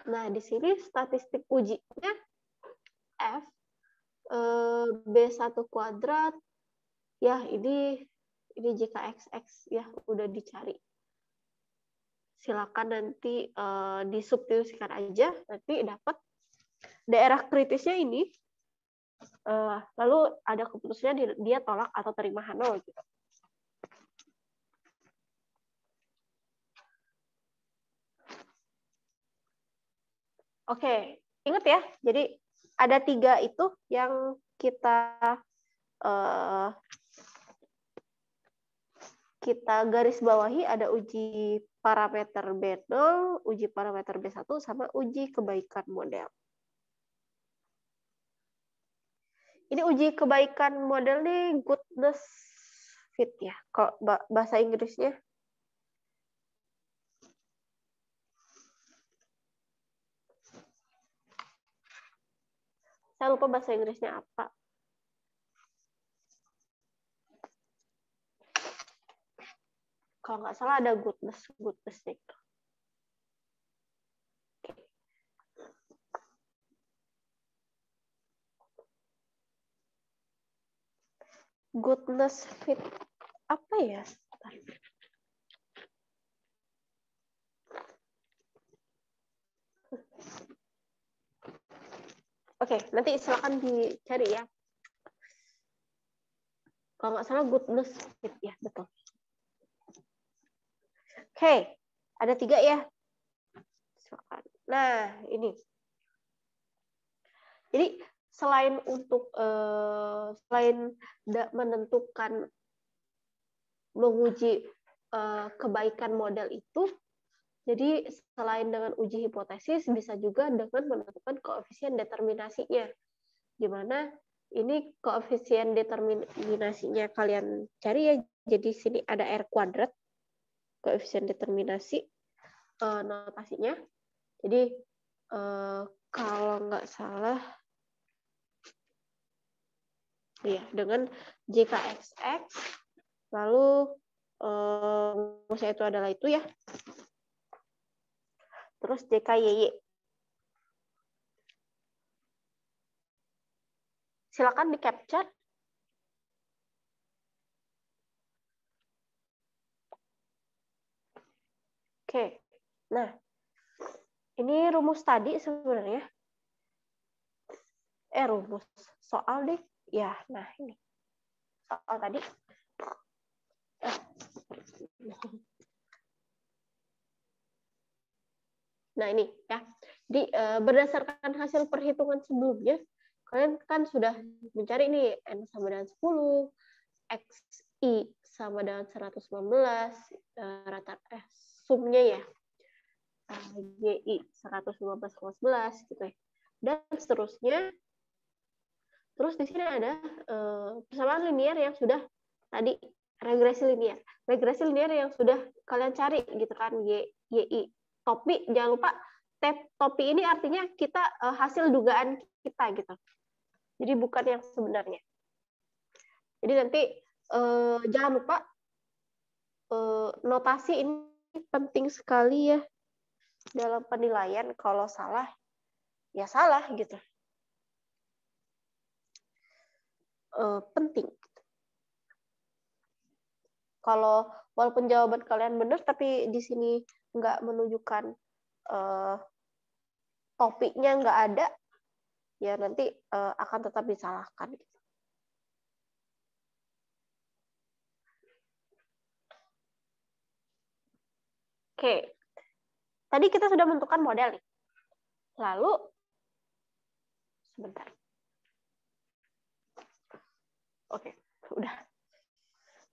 Nah, di sini statistik ujinya F B1 kuadrat ya, ini JKXX ya udah dicari. Silakan nanti disubstitusikan aja, nanti dapat daerah kritisnya ini. Lalu ada keputusannya dia tolak atau terima H0 gitu. Oke, ingat ya. Jadi ada 3 itu yang kita garis bawahi, ada uji parameter B0, uji parameter B1, sama uji kebaikan model. Ini uji kebaikan model nih goodness fit ya. Kalau bahasa Inggrisnya. Saya lupa bahasa Inggrisnya apa. Kalau nggak salah ada goodness itu. Goodness fit apa ya? Oke, nanti silakan dicari ya. Kalau nggak salah goodness fit ya, betul. Oke, ada 3 ya. Nah, ini. Jadi selain menentukan menguji kebaikan model itu, jadi selain dengan uji hipotesis bisa juga dengan menentukan koefisien determinasinya. Di mana ini koefisien determinasinya kalian cari ya. Jadi sini ada R kuadrat koefisien determinasi notasinya. Jadi kalau nggak salah ya dengan JKXX lalu maksudnya itu adalah itu ya. Terus JKYY. Silakan di capture. Oke. Nah, ini rumus tadi sebenarnya. Rumus soal deh. Ya, nah ini. Soal tadi. Nah, ini ya. Jadi berdasarkan hasil perhitungan sebelumnya, kalian kan sudah mencari ini N sama dengan 10, XI sama dengan 119, sumnya ya. GI 115,11 gitu ya. Dan seterusnya. Terus di sini ada persamaan linear yang sudah tadi regresi linear. Regresi linear yang sudah kalian cari gitu kan, YI. Topi, jangan lupa topi ini artinya kita hasil dugaan kita gitu. Jadi bukan yang sebenarnya. Jadi nanti jangan lupa notasi ini penting sekali ya dalam penilaian. Kalau salah ya salah gitu. Penting. Kalau walaupun jawaban kalian benar tapi di sini nggak menunjukkan topiknya nggak ada, ya nanti akan tetap disalahkan. Oke, tadi kita sudah menentukan model nih. Lalu sebentar. Oke, udah.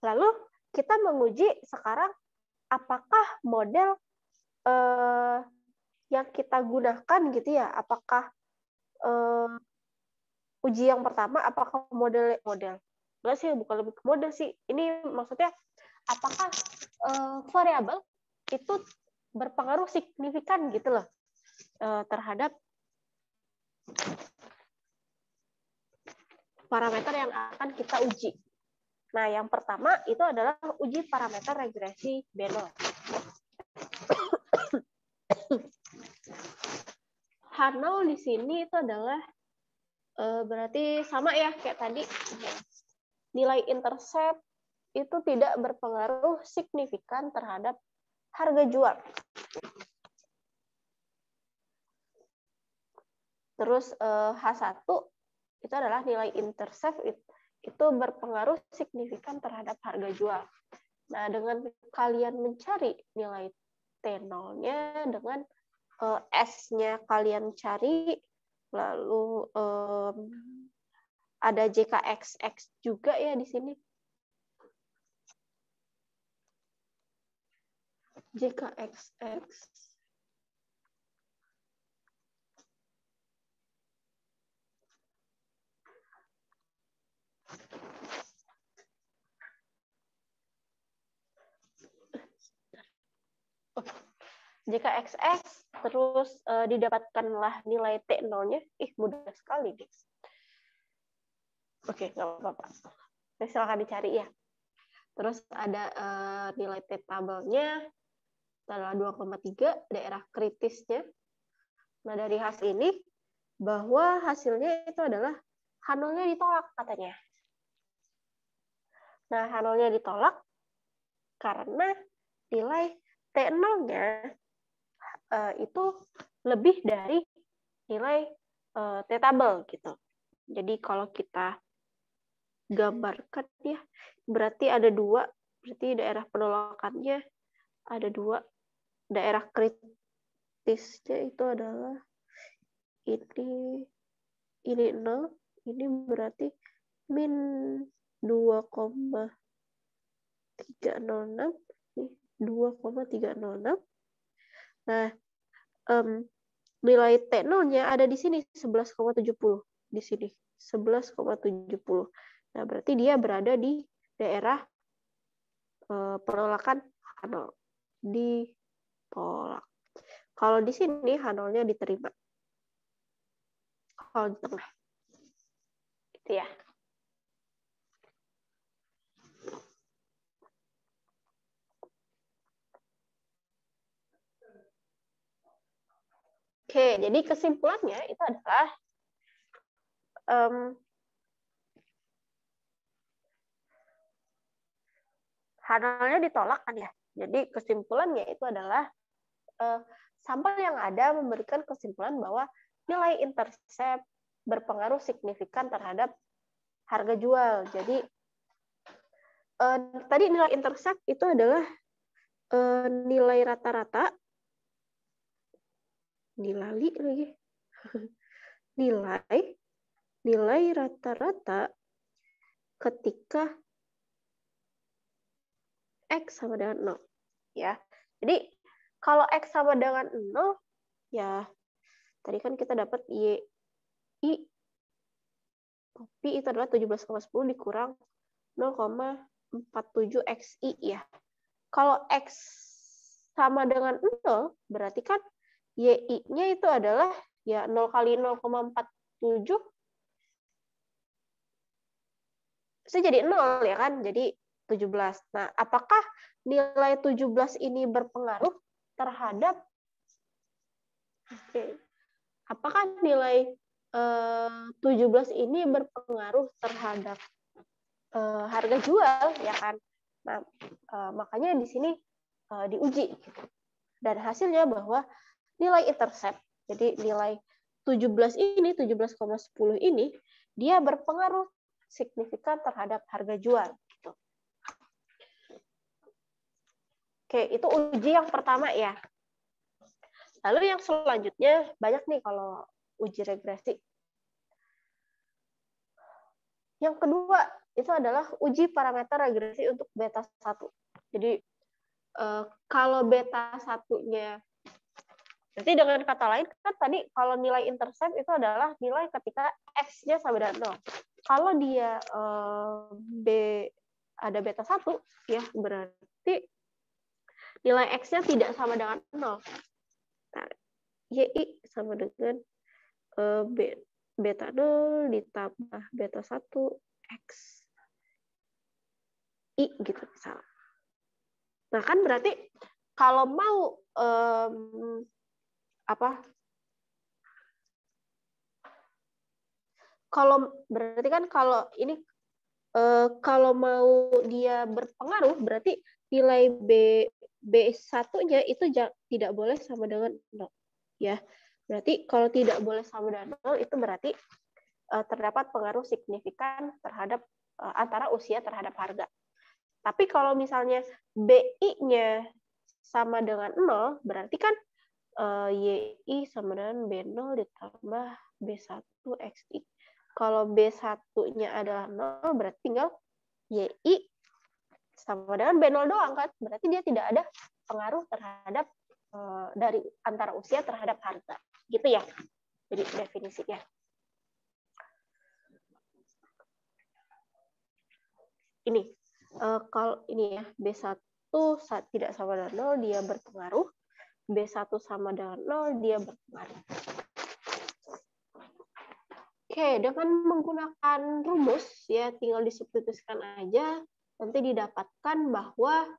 Lalu kita menguji sekarang apakah model yang kita gunakan gitu ya, apakah uji yang pertama apakah model enggak sih, bukan lebih ke model sih. Ini maksudnya apakah variabel itu berpengaruh signifikan gitu loh terhadap parameter yang akan kita uji. Nah, yang pertama itu adalah uji parameter regresi B0. H0 di sini itu adalah berarti sama ya kayak tadi. Nilai intercept itu tidak berpengaruh signifikan terhadap harga jual. Terus H1 itu adalah nilai intercept itu berpengaruh signifikan terhadap harga jual. Nah, dengan kalian mencari nilai T0-nya, dengan S-nya kalian cari, lalu ada JKXX juga ya di sini. JKXX. JKXX, terus didapatkanlah nilai T0-nya. Mudah sekali, guys. Oke, nggak apa-apa. Silakan dicari ya. Terus ada nilai T-tabelnya, adalah 2,3, daerah kritisnya. Nah, dari hasil ini, bahwa hasilnya itu adalah H0-nya ditolak katanya. Nah, H0-nya ditolak karena nilai T0-nya itu lebih dari nilai T-tabel gitu. Jadi kalau kita gambarkan ya. Berarti ada 2, berarti daerah penolakannya ada 2. Daerah kritisnya itu adalah ini 0, ini berarti min 2,306, 2,306. Nah, nilai T0-nya ada di sini 11,70, di sini 11,70. Nah, berarti dia berada di daerah penolakan H0, ditolak. Kalau di sini H0-nya diterima. Kalau di tengah. Gitu ya. Oke, jadi kesimpulannya itu adalah H0-nya ditolak kan ya. Jadi kesimpulannya itu adalah sampel yang ada memberikan kesimpulan bahwa nilai intercept berpengaruh signifikan terhadap harga jual. Jadi tadi nilai intercept itu adalah nilai rata-rata, nilai rata-rata ketika X sama dengan 0. Ya. Jadi kalau X sama dengan 0, ya tadi kan kita dapat YI, Pi itu adalah 17,10 dikurang 0,47 XI ya. Kalau X sama dengan 0, berarti kan YI-nya itu adalah ya 0 kali 0,47, itu jadi 0 ya kan, jadi 17. Nah, apakah nilai 17 ini berpengaruh terhadap apakah nilai 17 ini berpengaruh terhadap harga jual ya kan? Nah, makanya di sini diuji gitu. Dan hasilnya bahwa nilai intercept, jadi nilai 17 ini, 17,10 ini, dia berpengaruh signifikan terhadap harga jual. Gitu. Oke, itu uji yang pertama ya. Lalu yang selanjutnya, banyak nih kalau uji regresi. Yang kedua, itu adalah uji parameter regresi untuk beta 1. Jadi, kalau beta 1-nya, berarti dengan kata lain, kan tadi kalau nilai intercept itu adalah nilai ketika X-nya sama dengan 0. Kalau dia ada beta 1, ya berarti nilai X-nya tidak sama dengan 0. Nah, YI sama dengan beta 0 ditambah beta 1 X I gitu misalnya. Nah, kan berarti kalau mau kalau berarti kan kalau ini kalau mau dia berpengaruh berarti nilai B1-nya itu tidak boleh sama dengan 0 ya. Berarti kalau tidak boleh sama dengan 0 itu berarti terdapat pengaruh signifikan terhadap antara usia terhadap harga. Tapi kalau misalnya BI-nya sama dengan 0 berarti kan YI sama dengan B0 ditambah B1 XI. Kalau B1-nya adalah 0, berarti tinggal YI sama dengan B0 doang kan. Berarti dia tidak ada pengaruh terhadap dari antara usia terhadap harga. Gitu ya. Jadi definisinya. Ini. Kalau ini ya, B1 tidak sama dengan 0, dia berpengaruh. B1 sama dengan 0, dia berpengaruh. Oke, dengan menggunakan rumus, ya tinggal disubstitusikan aja, nanti didapatkan bahwa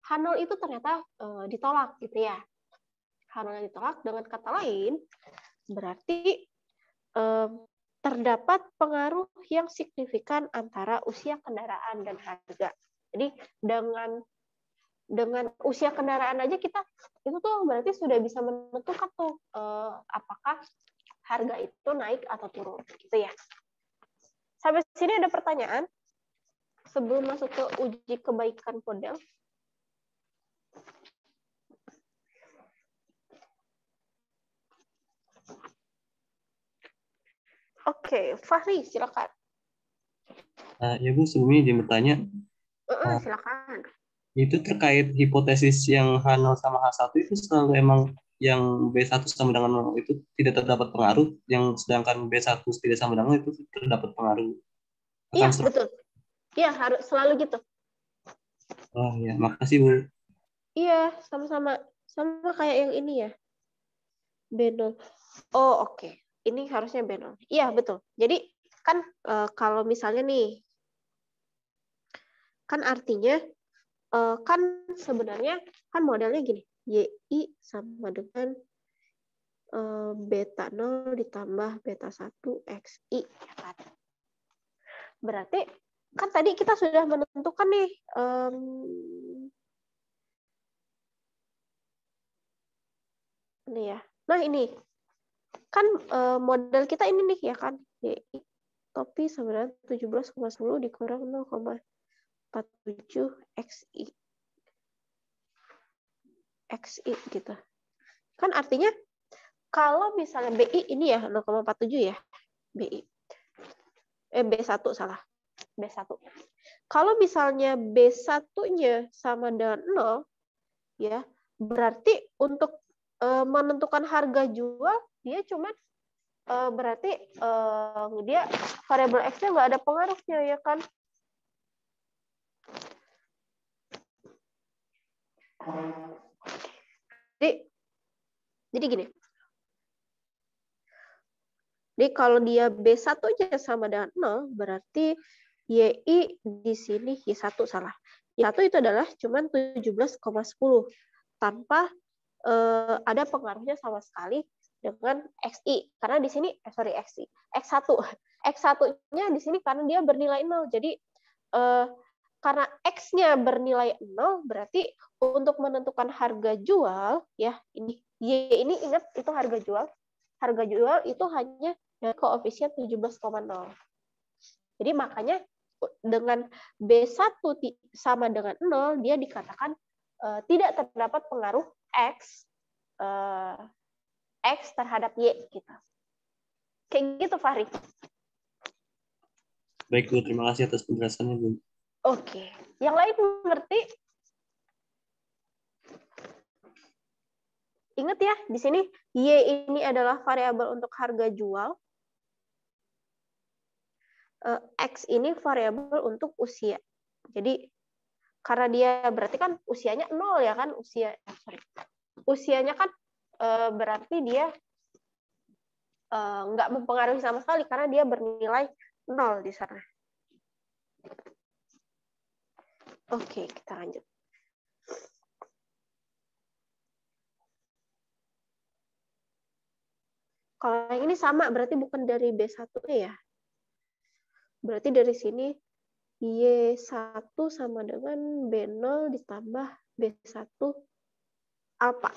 H0 itu ternyata ditolak, gitu ya. H0 ditolak, dengan kata lain, berarti terdapat pengaruh yang signifikan antara usia kendaraan dan harga. Jadi dengan usia kendaraan aja kita itu tuh berarti sudah bisa menentukan tuh apakah harga itu naik atau turun gitu ya. Sampai sini ada pertanyaan? sebelum masuk ke uji kebaikan model. Oke, Fahri, silakan. Ya Bu, sebelumnya izin bertanya, Silakan. itu terkait hipotesis yang H0 sama H1 itu selalu emang yang B1 sama dengan 0 itu tidak terdapat pengaruh, yang sedangkan B1 tidak sama dengan 0 itu terdapat pengaruh. Iya, betul. Iya, harus selalu gitu. Oh ya, makasih Bu. Iya, sama-sama. Sama kayak yang ini ya. B0. Oh, oke. Ini harusnya B0. Iya, betul. Jadi, kan kalau misalnya nih, kan artinya, kan sebenarnya, kan modelnya gini. YI sama dengan beta 0 ditambah beta 1 XI. Ya kan? Berarti, kan tadi kita sudah menentukan nih, ini ya. Nah, ini kan model kita ini nih ya kan, YI topi sama dengan 17,10 dikurang 0,47 XI gitu. Kan artinya kalau misalnya BI ini ya 0,47 ya, BI. B1 salah. B1. Kalau misalnya B1-nya sama dengan 0 ya, berarti untuk menentukan harga jual dia cuma berarti dia variabel X-nya nggak ada pengaruhnya ya kan. Jadi gini. Jadi kalau dia B1-nya sama dengan 0, berarti YI di sini Y1 salah. Y1 itu adalah cuma 17,10 tanpa ada pengaruhnya sama sekali dengan XI. Karena di sini XI. X1. X1-nya di sini karena dia bernilai 0. Jadi karena X-nya bernilai 0, berarti untuk menentukan harga jual ya, ini Y ini ingat itu harga jual. Harga jual itu hanya koefisien 17,0. Jadi makanya dengan B1 sama dengan 0, dia dikatakan tidak terdapat pengaruh X terhadap Y. Gitu. Kayak gitu, Fahri. Baik, Bu. Terima kasih atas penjelasannya, Bu. Oke. Yang lain mengerti? Ingat ya, di sini Y ini adalah variabel untuk harga jual. X ini variabel untuk usia. Jadi karena dia berarti kan usianya 0 ya kan, usianya kan berarti dia nggak mempengaruhi sama sekali karena dia bernilai 0 di sana. Oke, kita lanjut. Kalau yang ini sama, berarti bukan dari B1-nya ya. Berarti dari sini Y1 sama dengan B0 ditambah B1 alfa.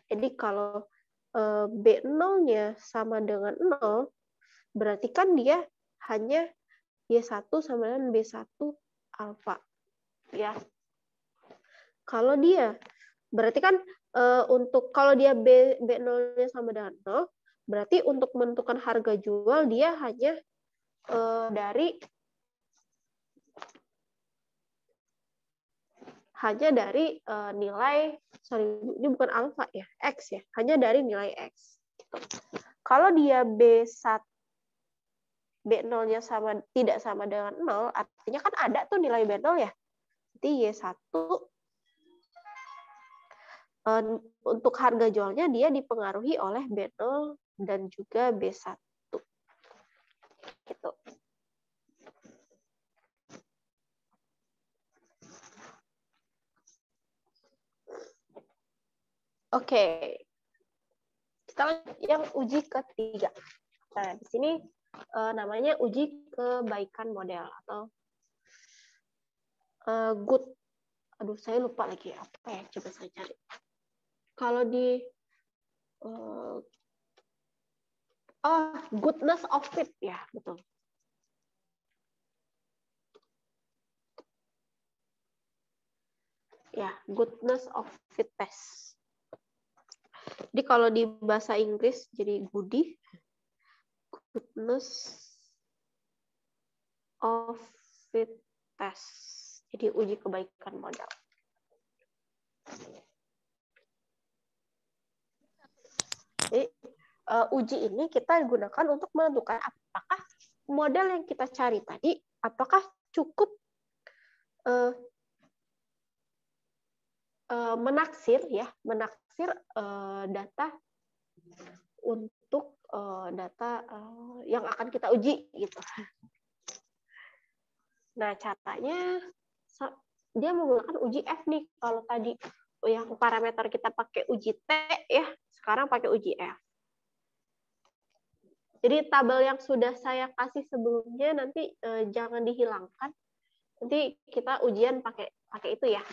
Jadi kalau B0-nya sama dengan 0, berarti kan dia hanya Y1 sama dengan B1 alfa. Ya. Kalau dia, berarti kan untuk kalau dia B0-nya sama dengan 0, berarti untuk menentukan harga jual dia hanya dari nilai, ini bukan alfa ya, X ya, hanya dari nilai X. Kalau dia B0-nya tidak sama dengan 0, artinya kan ada tuh nilai B0 ya. Jadi Y1 untuk harga jualnya dia dipengaruhi oleh B0 dan juga B1. Gitu. Oke. Kita lanjut yang uji ketiga. Nah, di sini namanya uji kebaikan model atau good. Aduh, saya lupa lagi apa ya. Coba saya cari. Kalau di goodness of fit ya, betul. Ya, goodness of fit test. Jadi kalau di bahasa Inggris jadi goodie, goodness of fit test. Jadi uji kebaikan modal. Jadi uji ini kita gunakan untuk menentukan apakah model yang kita cari tadi apakah cukup menaksir data untuk data yang akan kita uji gitu. Nah, caranya dia menggunakan uji F nih. Kalau tadi yang parameter kita pakai uji T ya, sekarang pakai uji F. Jadi tabel yang sudah saya kasih sebelumnya nanti jangan dihilangkan. Nanti kita ujian pakai itu ya.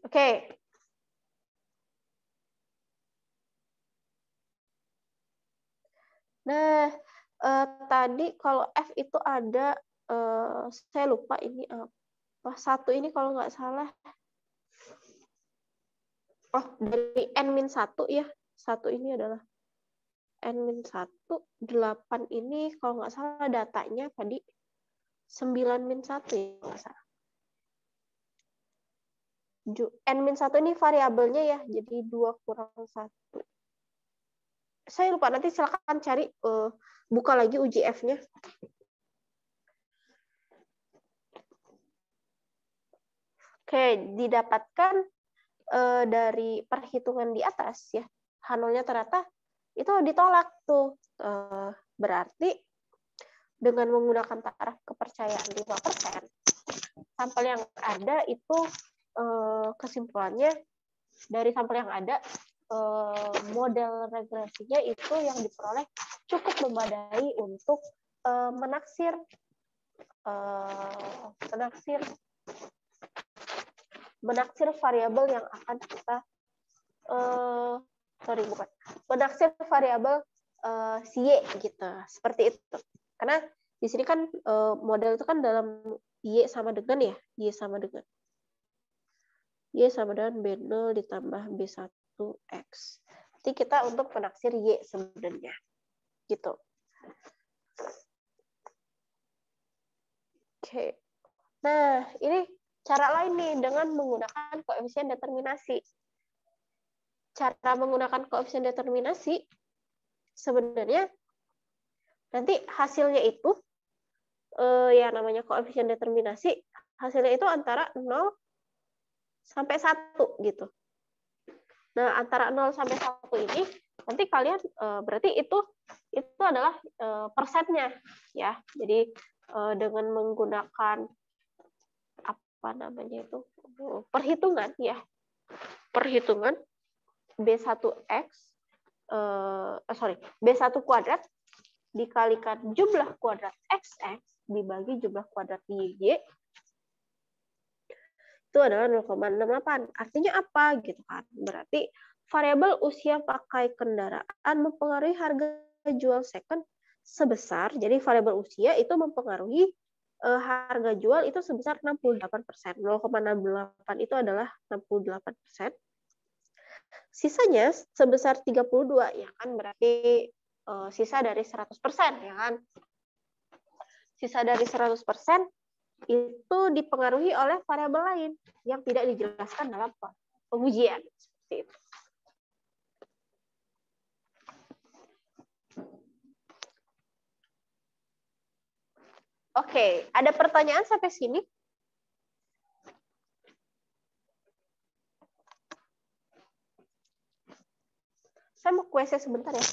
Oke. Nah, tadi kalau F itu ada, saya lupa ini apa, satu ini kalau nggak salah, dari N-1 ya, satu ini adalah N-1, 8 ini kalau nggak salah datanya tadi 9-1 ya, nggak salah. N-1 ini variabelnya ya, jadi 2 kurang 1. Saya lupa, nanti silakan cari, buka lagi uji F-nya. Oke, didapatkan dari perhitungan di atas ya, H0-nya ternyata itu ditolak tuh. Berarti dengan menggunakan taraf kepercayaan 5%, sampel yang ada itu kesimpulannya dari sampel yang ada, model regresinya itu yang diperoleh cukup memadai untuk menaksir variabel yang akan kita menaksir variabel si Y gitu, seperti itu. Karena di sini kan model itu kan dalam Y sama dengan ya, Y sama dengan B0 ditambah B1X. Jadi kita untuk menaksir Y sebenarnya. Gitu. Oke. Nah, ini cara lain nih dengan menggunakan koefisien determinasi. Cara menggunakan koefisien determinasi sebenarnya nanti hasilnya itu ya namanya koefisien determinasi, hasilnya itu antara 0 sampai 1 gitu. Nah, antara 0 sampai 1 ini nanti kalian berarti itu adalah persennya ya. Jadi dengan menggunakan apa namanya itu perhitungan ya. Perhitungan B1X B1 kuadrat dikalikan jumlah kuadrat XX dibagi jumlah kuadrat YY itu adalah 0,68. Artinya apa gitu kan? Berarti variabel usia pakai kendaraan mempengaruhi harga jual second sebesar, jadi variabel usia itu mempengaruhi harga jual itu sebesar 68%. 0,68 itu adalah 68%. Sisanya sebesar 32 ya kan, berarti sisa dari 100% ya kan. Sisa dari 100% itu dipengaruhi oleh variabel lain yang tidak dijelaskan dalam pengujian seperti itu. Oke, ada pertanyaan sampai sini? Saya mau kuesnya sebentar ya.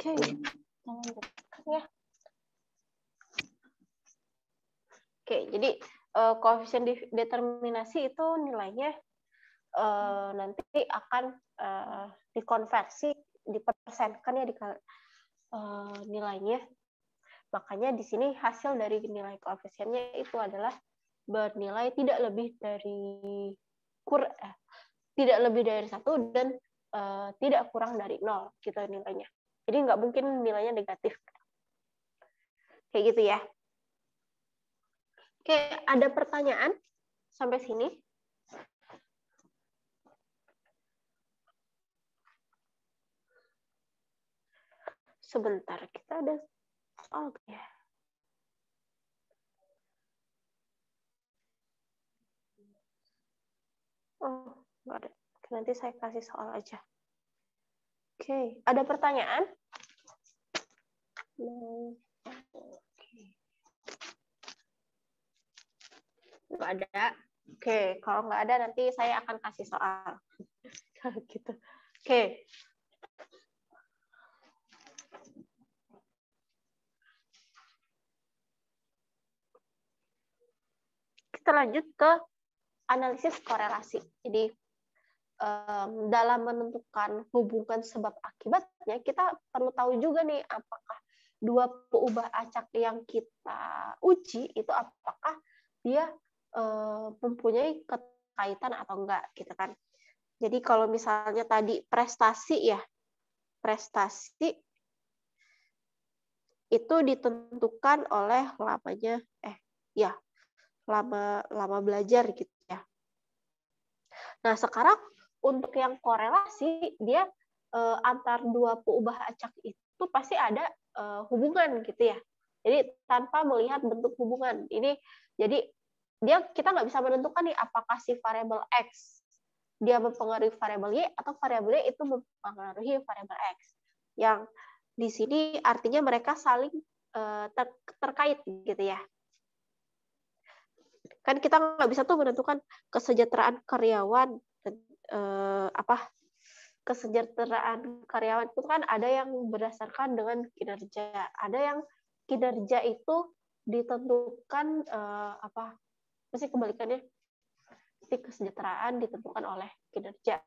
Oke, kita lanjutkan ya. Oke, jadi koefisien determinasi itu nilainya nanti akan dikonversi, dipersenkan ya nilainya. Makanya di sini hasil dari nilai koefisiennya itu adalah bernilai tidak lebih dari 1 dan tidak kurang dari 0 gitu nilainya. Jadi nggak mungkin nilainya negatif. Kayak gitu ya. Oke, ada pertanyaan sampai sini? Sebentar, kita ada soal ya. Oh, nggak ada. Nanti saya kasih soal aja. Oke, ada pertanyaan? Nggak ada. Oke, kalau nggak ada nanti saya akan kasih soal. Kalau gitu. Oke. Kita lanjut ke analisis korelasi. Jadi dalam menentukan hubungan sebab akibatnya, kita perlu tahu juga nih apakah dua peubah acak yang kita uji itu apakah dia mempunyai keterkaitan atau enggak gitu kan. Jadi kalau misalnya tadi prestasi itu ditentukan oleh lamanya lama belajar gitu ya. Nah, sekarang untuk yang korelasi dia antar dua peubah acak itu pasti ada hubungan gitu ya. Jadi tanpa melihat bentuk hubungan. Ini jadi kita nggak bisa menentukan nih apakah si variabel X dia mempengaruhi variabel Y atau variabel Y itu mempengaruhi variabel X. Yang di sini artinya mereka saling terkait gitu ya. Kan kita nggak bisa tuh menentukan kesejahteraan karyawan kesejahteraan karyawan itu kan ada yang berdasarkan dengan kinerja, ada yang kinerja itu ditentukan mesti kebalikannya, kesejahteraan ditentukan oleh kinerja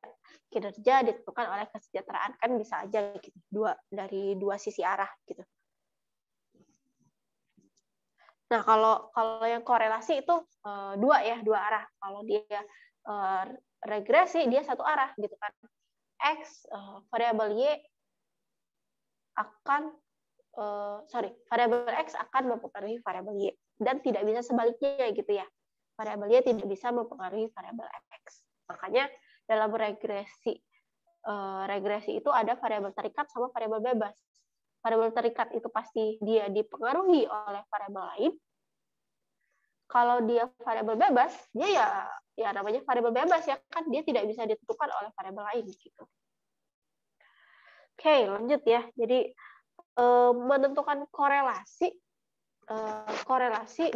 ditentukan oleh kesejahteraan, kan bisa aja gitu, dari dua sisi arah gitu. Nah, kalau yang korelasi itu dua arah. Kalau dia regresi dia satu arah gitu kan. Variabel Y akan variabel X akan mempengaruhi variabel Y dan tidak bisa sebaliknya gitu ya. Variabel Y tidak bisa mempengaruhi variabel X. Makanya dalam regresi itu ada variabel terikat sama variabel bebas. Variabel terikat itu pasti dia dipengaruhi oleh variabel lain. Kalau dia variabel bebas, dia ya namanya variabel bebas ya kan, dia tidak bisa ditentukan oleh variabel lain gitu. Oke, lanjut ya. Jadi menentukan korelasi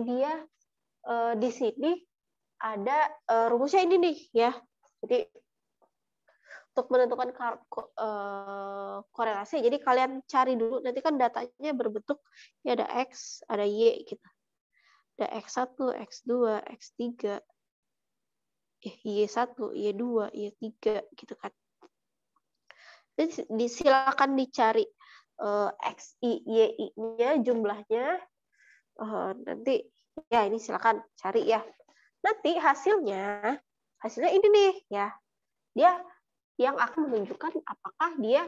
dia di sini ada rumusnya ini nih ya. Jadi untuk menentukan korelasi, jadi kalian cari dulu, nanti kan datanya berbentuk ya ada X, ada Y gitu. Ada X1, X2, X3, Y1, Y2, Y3 gitu kan. Jadi silakan dicari XI, YI-nya jumlahnya. Nanti ya ini silakan cari ya. Nanti hasilnya ini nih ya. Dia yang akan menunjukkan apakah dia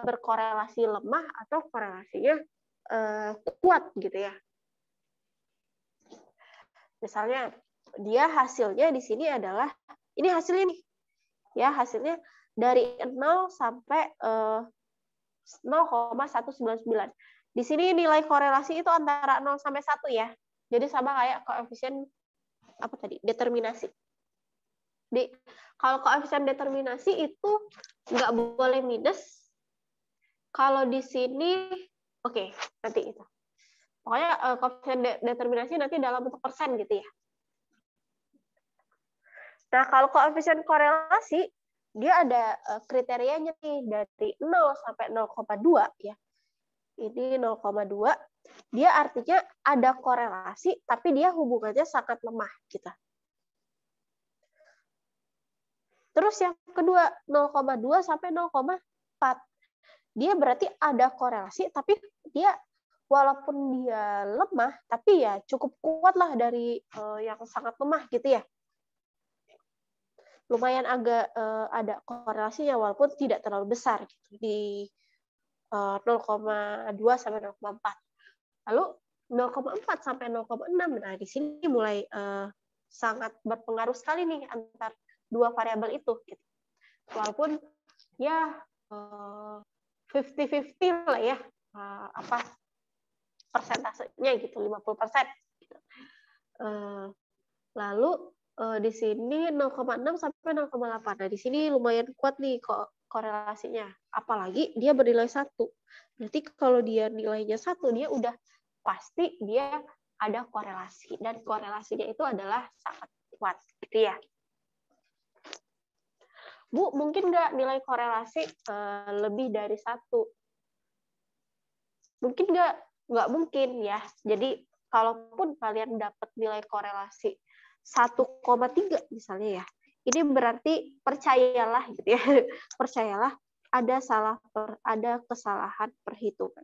berkorelasi lemah atau korelasinya kuat gitu ya. Misalnya dia hasilnya di sini adalah ini hasilnya nih. Ya, hasilnya dari 0 sampai 0,199. Di sini nilai korelasi itu antara 0 sampai 1 ya. Jadi sama kayak koefisien determinasi. Kalau koefisien determinasi itu nggak boleh minus. Kalau di sini nanti itu. Pokoknya koefisien determinasi nanti dalam bentuk persen gitu ya. Nah, kalau koefisien korelasi dia ada kriterianya nih dari 0 sampai 0,2 ya. ini 0,2, dia artinya ada korelasi, tapi dia hubungannya sangat lemah. Gitu. Terus yang kedua, 0,2 sampai 0,4. Dia berarti ada korelasi, tapi dia walaupun dia lemah, tapi ya cukup kuat lah dari yang sangat lemah gitu ya. Lumayan agak ada korelasinya walaupun tidak terlalu besar gitu, di 0,2 sampai 0,4. Lalu 0,4 sampai 0,6. Nah, di sini mulai sangat berpengaruh sekali nih antar dua variabel itu gitu. Walaupun ya 50-50 lah ya, persentasenya gitu, 50%. Gitu. Lalu di sini 0,6 sampai 0,8. Nah, di sini lumayan kuat nih kok korelasinya. Apalagi dia bernilai 1. Berarti kalau dia nilainya 1, dia udah pasti dia ada korelasi. Dan korelasinya itu adalah sangat kuat. Gitu ya. Bu, mungkin nggak nilai korelasi lebih dari 1? Mungkin nggak? Nggak mungkin ya. Jadi, kalaupun kalian dapat nilai korelasi 1,3 misalnya ya, ini berarti percayalah gitu ya. Percayalah ada kesalahan perhitungan.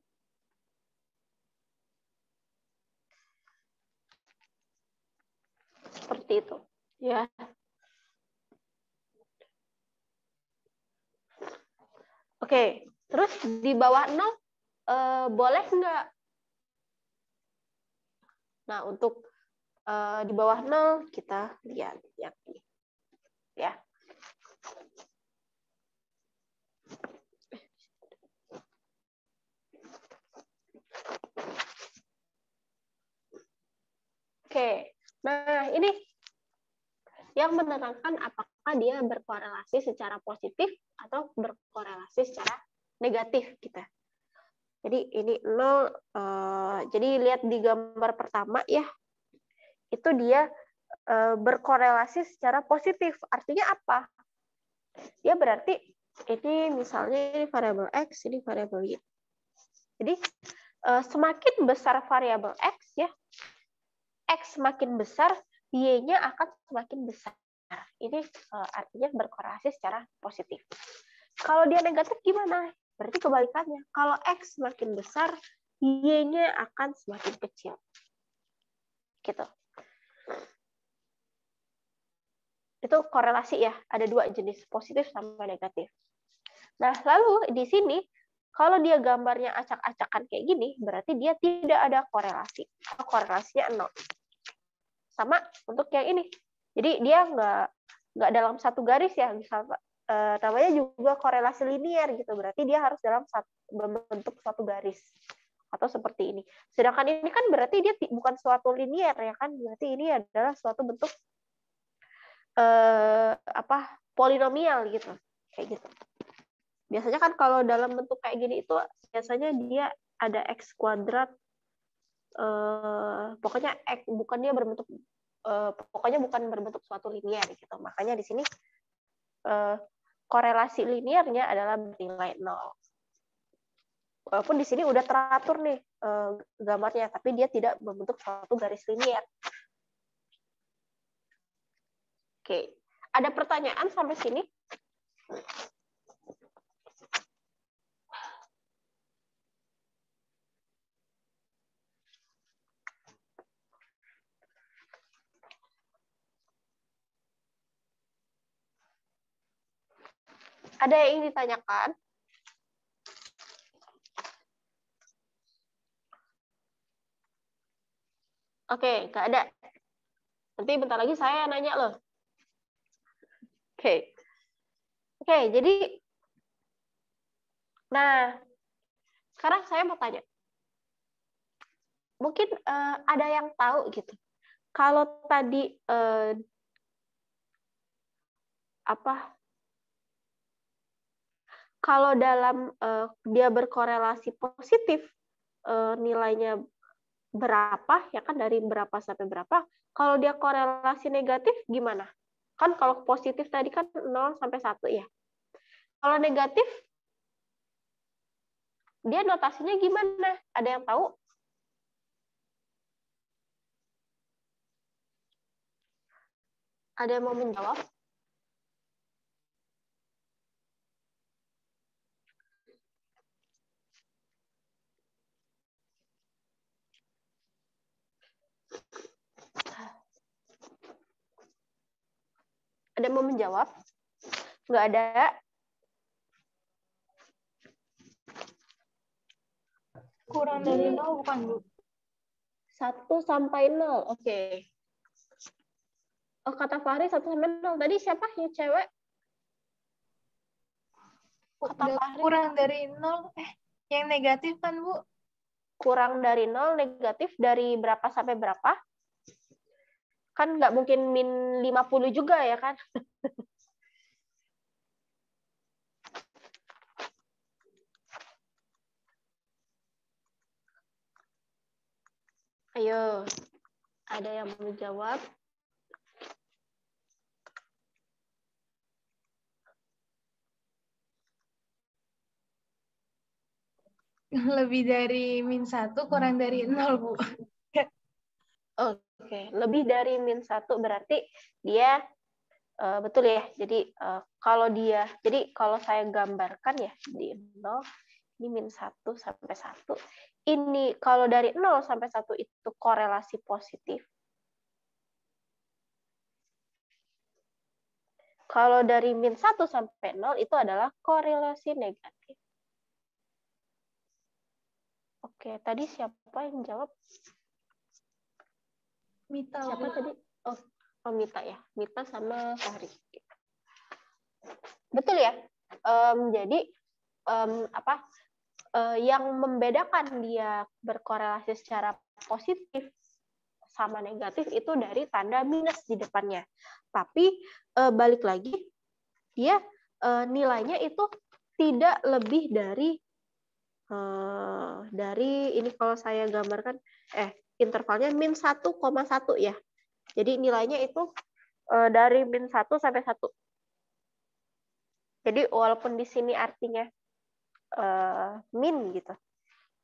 Seperti itu ya. Oke, terus di bawah 0 boleh nggak? Nah, untuk di bawah 0 kita lihat yang ini. Ya. Oke. Nah, ini yang menerangkan apakah dia berkorelasi secara positif atau berkorelasi secara negatif kita. Jadi ini 0, jadi lihat di gambar pertama ya, itu dia berkorelasi secara positif. Artinya apa? Dia berarti ini misalnya ini variabel X, ini variabel Y. Jadi semakin besar variabel X ya, X semakin besar, Y-nya akan semakin besar. Ini artinya berkorelasi secara positif. Kalau dia negatif gimana? Berarti kebalikannya. Kalau X semakin besar, Y-nya akan semakin kecil. Gitu. Itu korelasi ya. Ada dua jenis, positif sama negatif. Nah, lalu di sini, kalau dia gambarnya acak-acakan kayak gini, berarti dia tidak ada korelasi. Korelasinya 0. Sama untuk yang ini. Jadi dia nggak dalam satu garis ya, misalnya namanya juga korelasi linear gitu, berarti dia harus berbentuk suatu garis atau seperti ini. Sedangkan ini kan berarti dia bukan suatu linear ya kan, berarti ini adalah suatu bentuk polinomial gitu, kayak gitu. Biasanya kan kalau dalam bentuk kayak gini itu biasanya dia ada x kuadrat, pokoknya x bukan dia berbentuk pokoknya bukan berbentuk suatu linear gitu. Makanya di sini korelasi linearnya adalah bernilai 0. Walaupun di sini udah teratur nih gambarnya, tapi dia tidak membentuk suatu garis linear. Oke, ada pertanyaan sampai sini? Ada yang ingin ditanyakan? Oke, nggak ada. Nanti bentar lagi saya nanya loh. Oke. Oke, jadi nah, sekarang saya mau tanya. Mungkin ada yang tahu gitu. Kalau tadi kalau dalam dia berkorelasi positif, nilainya berapa ya kan, dari berapa sampai berapa. Kalau dia korelasi negatif gimana? Kan kalau positif tadi kan 0 sampai 1 ya. Kalau negatif dia notasinya gimana? Ada yang tahu? Ada yang mau menjawab? Ada yang mau menjawab? Nggak ada. Kurang dari 0 bukan, Bu? 1 sampai 0. Oke. Oh, kata Fahri 1 sampai 0. Tadi siapa yang cewek? Kata Fahri. Kurang dari 0. Yang negatif kan, Bu? Kurang dari 0, negatif dari berapa sampai berapa? Kan nggak mungkin min 50 juga ya kan? Ayo, ada yang mau jawab? Lebih dari -1, kurang dari 0, Bu. Oke, lebih dari -1 berarti dia betul ya. Jadi kalau saya gambarkan ya di 0, ini -1 sampai 1. Ini kalau dari 0 sampai 1 itu korelasi positif. Kalau dari -1 sampai 0 itu adalah korelasi negatif. Oke, tadi siapa yang jawab? Mita. Siapa tadi? Oh, Mita ya. Mita sama Fahri. Betul ya. Jadi yang membedakan dia berkorelasi secara positif sama negatif itu dari tanda minus di depannya. Tapi balik lagi, dia nilainya itu tidak lebih dari ini kalau saya gambarkan intervalnya -1,1 ya. Jadi nilainya itu dari -1 sampai 1. Jadi walaupun di sini artinya min gitu.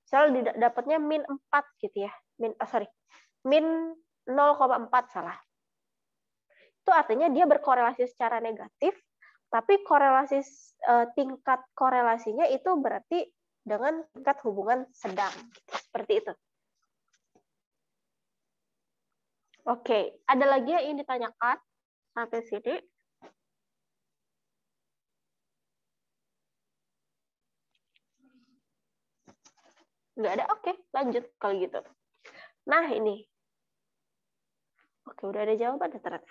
Misal dapatnya -4 gitu ya. Min 0,4 salah. Itu artinya dia berkorelasi secara negatif, tapi korelasi tingkat korelasinya itu berarti dengan tingkat hubungan sedang. Seperti itu. Oke, ada lagi yang ingin ditanyakan sampai sini? Nggak ada? Oke, lanjut kalau gitu. Nah, ini. Oke, udah ada jawaban ternyata.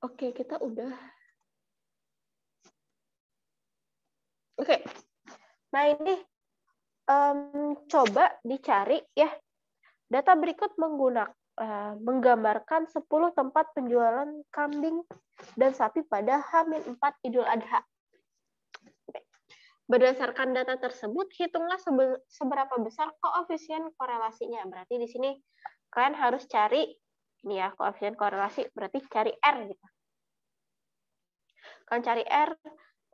Oke, kita udah. Oke. Nah, ini coba dicari ya. Data berikut menggambarkan 10 tempat penjualan kambing dan sapi pada H-4 Idul Adha. Berdasarkan data tersebut, hitunglah seberapa besar koefisien korelasinya. Berarti di sini kalian harus cari ini ya, koefisien korelasi, berarti cari R gitu. Kalian cari R,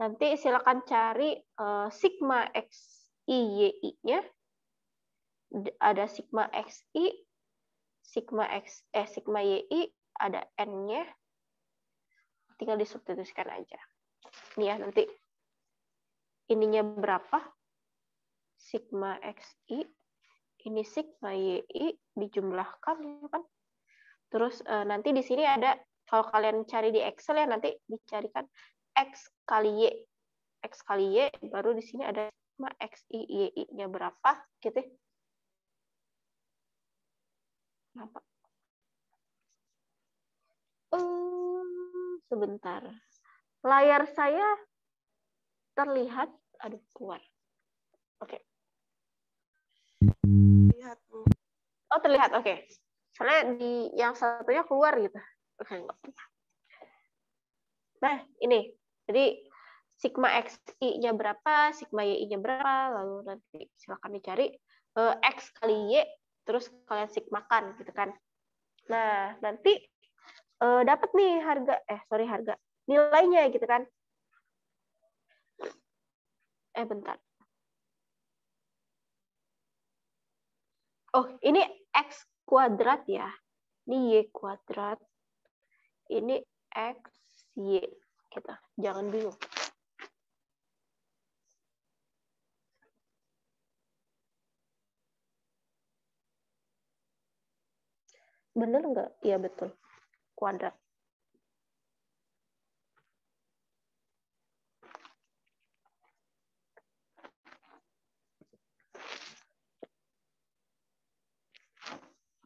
nanti silakan cari sigma XI-YI-nya. Ada sigma XI, sigma YI, ada N-nya. Tinggal disubstitusikan aja. Ini ya, nanti ininya berapa? Sigma XI, ini sigma YI, dijumlahkan. Kan? Terus nanti di sini ada, kalau kalian cari di Excel ya, nanti dicarikan X kali Y. X kali Y, baru di sini ada sigma XI, YI-nya berapa, gitu. Kenapa? Sebentar. Layar saya terlihat, aduh keluar. Oke. Lihat, Bu. Oh, terlihat. Oke. Soalnya di yang satunya keluar gitu. Oke, enggak apa-apa. Nah, ini. Jadi sigma XI-nya berapa, sigma YI-nya berapa, lalu nanti silakan dicari X kali Y, terus kalian sigmakan gitu kan. Nah, nanti dapat nih harga nilainya gitu kan. Bentar. Oh, ini X kuadrat ya. Ini Y kuadrat. Ini X, Y. Kita jangan bingung. Bener nggak? Iya, betul. Kuadrat.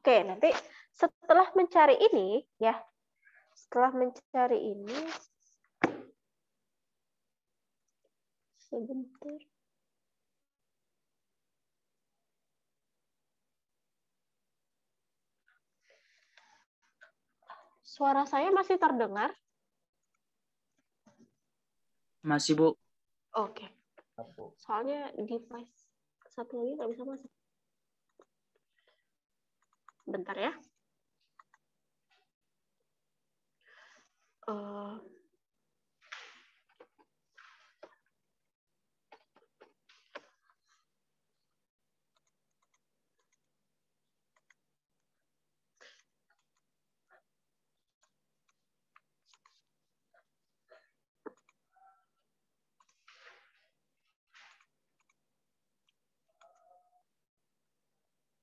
Oke, nanti setelah mencari ini, ya, setelah mencari ini, sebentar. Suara saya masih terdengar? Masih, Bu. Oke. Soalnya device satu lagi nggak bisa masuk. Bentar ya.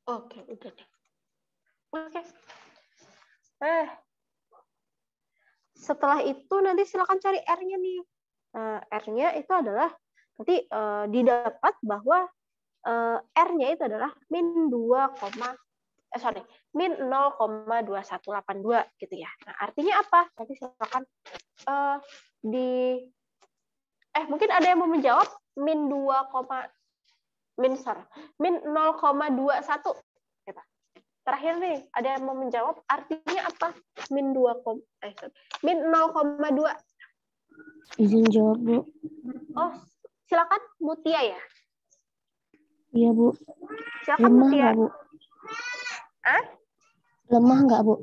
Oke, udah deh. Oke. Setelah itu nanti silakan cari R-nya nih. R-nya itu adalah nanti didapat bahwa R-nya itu adalah min 0,2182 gitu ya. Nah, artinya apa? Nanti silakan mungkin ada yang mau menjawab min 0,21. Terakhir nih, ada yang mau menjawab artinya apa? Min 0,2. Izin jawab, Bu. Oh, silakan Mutia ya. Iya, Bu. Silakan Lemah Mutia. nggak, Bu? Lemah nggak, Bu?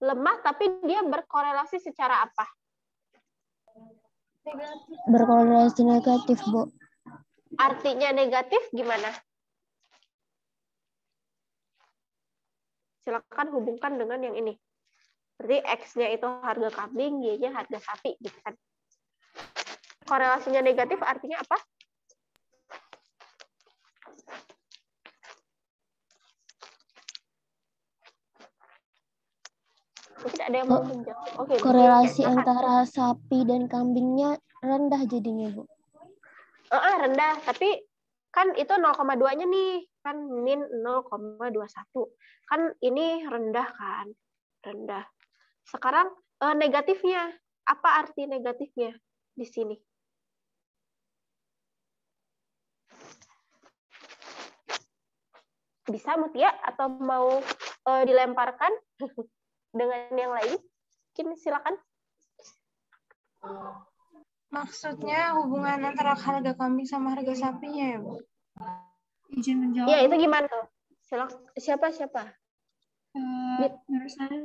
Lemah, tapi dia berkorelasi secara apa? Berkorelasi negatif, Bu. Artinya negatif gimana? Silakan hubungkan dengan yang ini. Berarti X-nya itu harga kambing, Y-nya harga sapi, gitu kan. Korelasinya negatif artinya apa? Mungkin ada yang mau menjawab. Oke, korelasi antara sapi dan kambingnya rendah jadinya, Bu. Rendah, tapi kan itu 0,2-nya nih, kan min 0,21. Kan ini rendah kan? Rendah. Sekarang negatifnya, apa arti negatifnya di sini? Bisa Mutia atau mau dilemparkan dengan yang lain? Mungkin silakan. Maksudnya hubungan antara harga kambing sama harga sapinya ya, Bu? Izin menjawab. Iya, itu gimana tuh? Siapa? Menurut saya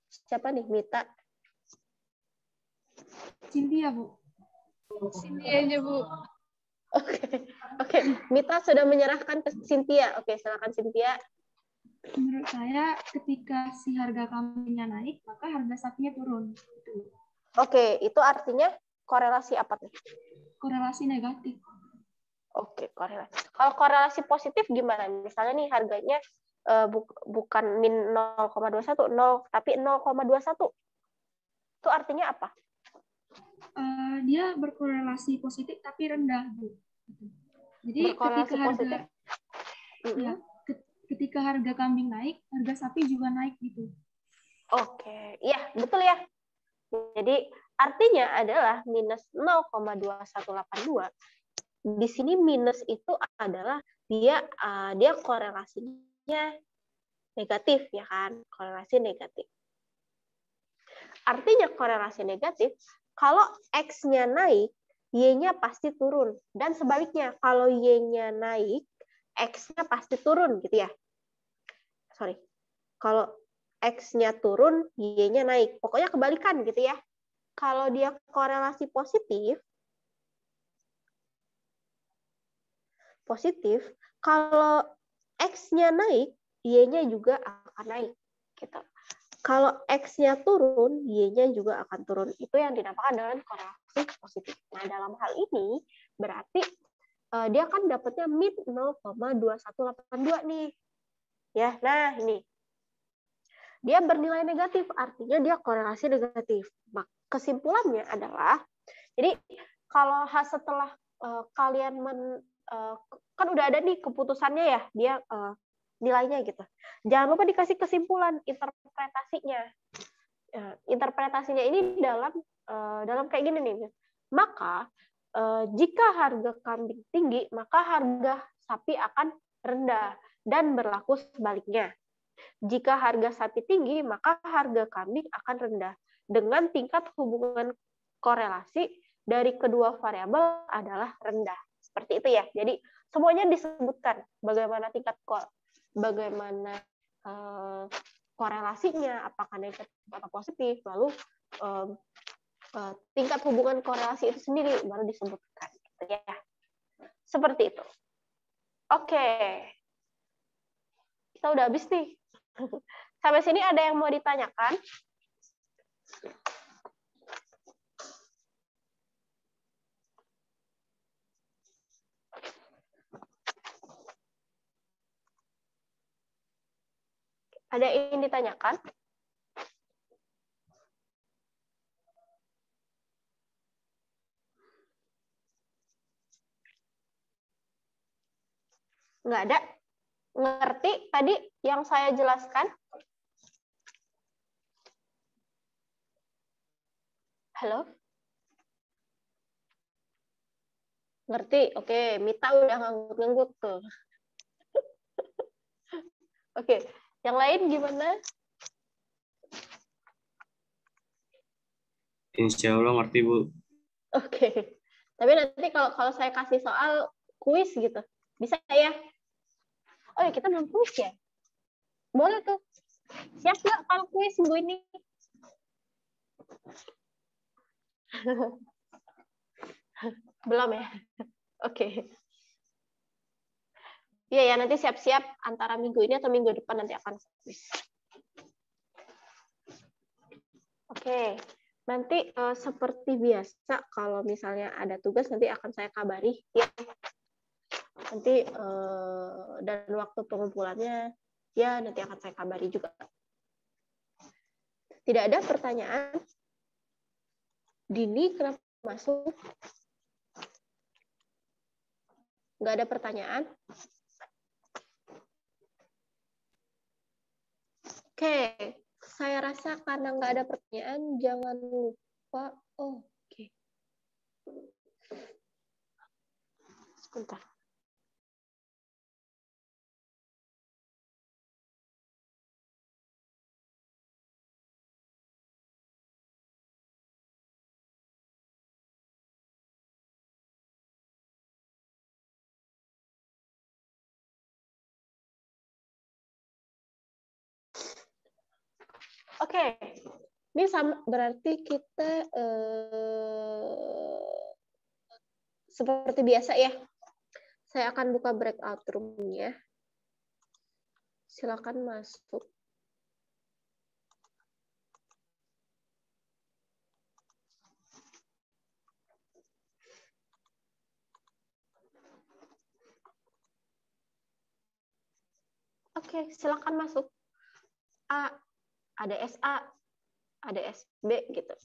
Siapa nih? Mita? Cynthia, Bu. Sini aja, Bu. Oke. Mita sudah menyerahkan ke Cynthia. Oke, silakan Cynthia. Menurut saya ketika si harga kambingnya naik, maka harga sapinya turun. Oke, itu artinya korelasi apa tuh? Korelasi negatif. Oke, korelasi. Kalau korelasi positif gimana? Misalnya nih harganya bukan min 0,21, tapi 0,21. Itu artinya apa? Dia berkorelasi positif tapi rendah, Bu. Jadi ketika harga kambing naik, harga sapi juga naik gitu. Oke, iya betul ya. Jadi artinya adalah minus 0,2182. Di sini minus itu adalah dia korelasinya negatif ya kan, korelasi negatif. Artinya korelasi negatif, kalau X-nya naik, Y-nya pasti turun. Dan sebaliknya, kalau Y-nya naik, X-nya pasti turun gitu ya. Kalau X-nya turun, Y-nya naik. Pokoknya kebalikan gitu ya. kalau dia korelasi positif, kalau X-nya naik, Y-nya juga akan naik. Gitu. Kalau X-nya turun, Y-nya juga akan turun. Itu yang dinamakan dengan korelasi positif. Nah, dalam hal ini, berarti dia kan dapatnya mid 0,2182 nih. Ya, nah ini. Dia bernilai negatif, artinya dia korelasi negatif. Kesimpulannya adalah, jadi kalau setelah kalian kan udah ada nih keputusannya ya, dia nilainya gitu. Jangan lupa dikasih kesimpulan interpretasinya. Interpretasinya ini dalam kayak gini nih. Maka jika harga kambing tinggi, maka harga sapi akan rendah dan berlaku sebaliknya. Jika harga sapi tinggi, maka harga kambing akan rendah. Dengan tingkat hubungan korelasi dari kedua variabel adalah rendah. Seperti itu ya. Jadi semuanya disebutkan bagaimana bagaimana korelasinya, apakah negatif atau positif, lalu tingkat hubungan korelasi itu sendiri baru disebutkan. Gitu ya. Seperti itu. Oke. Kita udah habis nih. Sampai sini ada yang mau ditanyakan? Ada yang ingin ditanyakan? Nggak ada? Ngerti tadi yang saya jelaskan? Halo? Ngerti? Oke, Mita udah nganggut-nganggut tuh. Oke, yang lain gimana? Insya Allah ngerti, Bu. Oke. Tapi nanti kalau saya kasih soal kuis gitu, bisa ya? Oh ya, kita belum kuis ya? Boleh tuh. Siap nggak kalau kuis minggu ini? Belum ya? Oke. Iya ya, nanti siap-siap antara minggu ini atau minggu depan nanti akan kuis. Oke. Nanti seperti biasa kalau misalnya ada tugas nanti akan saya kabari ya. Nanti dan waktu pengumpulannya ya nanti akan saya kabari juga. Tidak ada pertanyaan? Dini kenapa masuk? Nggak ada pertanyaan? Oke, saya rasa karena nggak ada pertanyaan, jangan lupa. Oh, oke. Sebentar. Oke, ini sama berarti kita seperti biasa ya. Saya akan buka breakout room-nya. Silakan masuk. Oke, silakan masuk. Ada SA, ada SB gitu.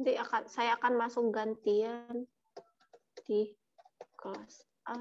Nanti saya akan masuk gantian di kelas A.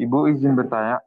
Ibu izin bertanya.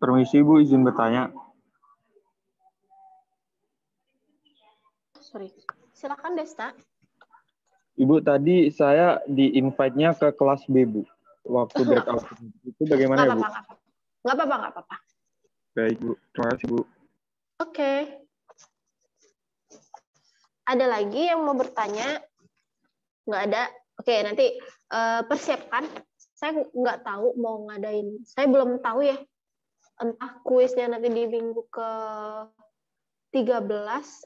Permisi Bu, izin bertanya. Sorry. Silakan Desta. Ibu, tadi saya di-invite-nya ke kelas B, Bu. Waktu breakout. Itu bagaimana, Nggak Bu? apa-apa. Nggak apa-apa, nggak apa-apa. Baik, Bu. Terima kasih, Bu. Oke. Ada lagi yang mau bertanya? Nggak ada? Oke, nanti persiapkan. Saya nggak tahu mau ngadain. Saya belum tahu ya. Entah kuisnya nanti di minggu ke 13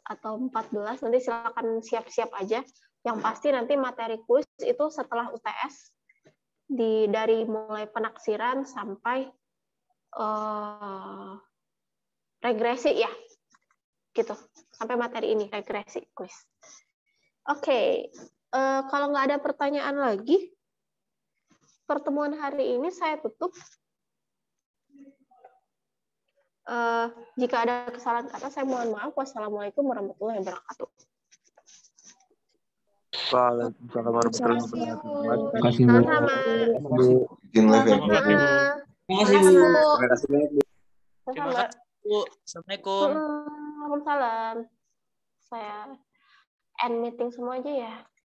atau 14. Nanti silakan siap-siap aja. Yang pasti nanti materi kuis itu setelah UTS. Dari mulai penaksiran sampai regresi ya. Gitu. Sampai materi ini, regresi kuis. Oke. Kalau nggak ada pertanyaan lagi, pertemuan hari ini saya tutup. Jika ada kesalahan kata, saya mohon maaf. Wassalamualaikum warahmatullahi wabarakatuh. Waalaikumsalam warahmatullahi wabarakatuh. Terima kasih, Bu. Sama-sama. Izin live ya, Bu. Sama-sama. Terima kasih, Bu. Terima kasih banyak, Bu. Terima Sama-sama. kasih, Bu. Assalamualaikum. Waalaikumsalam. Saya end meeting semua aja ya.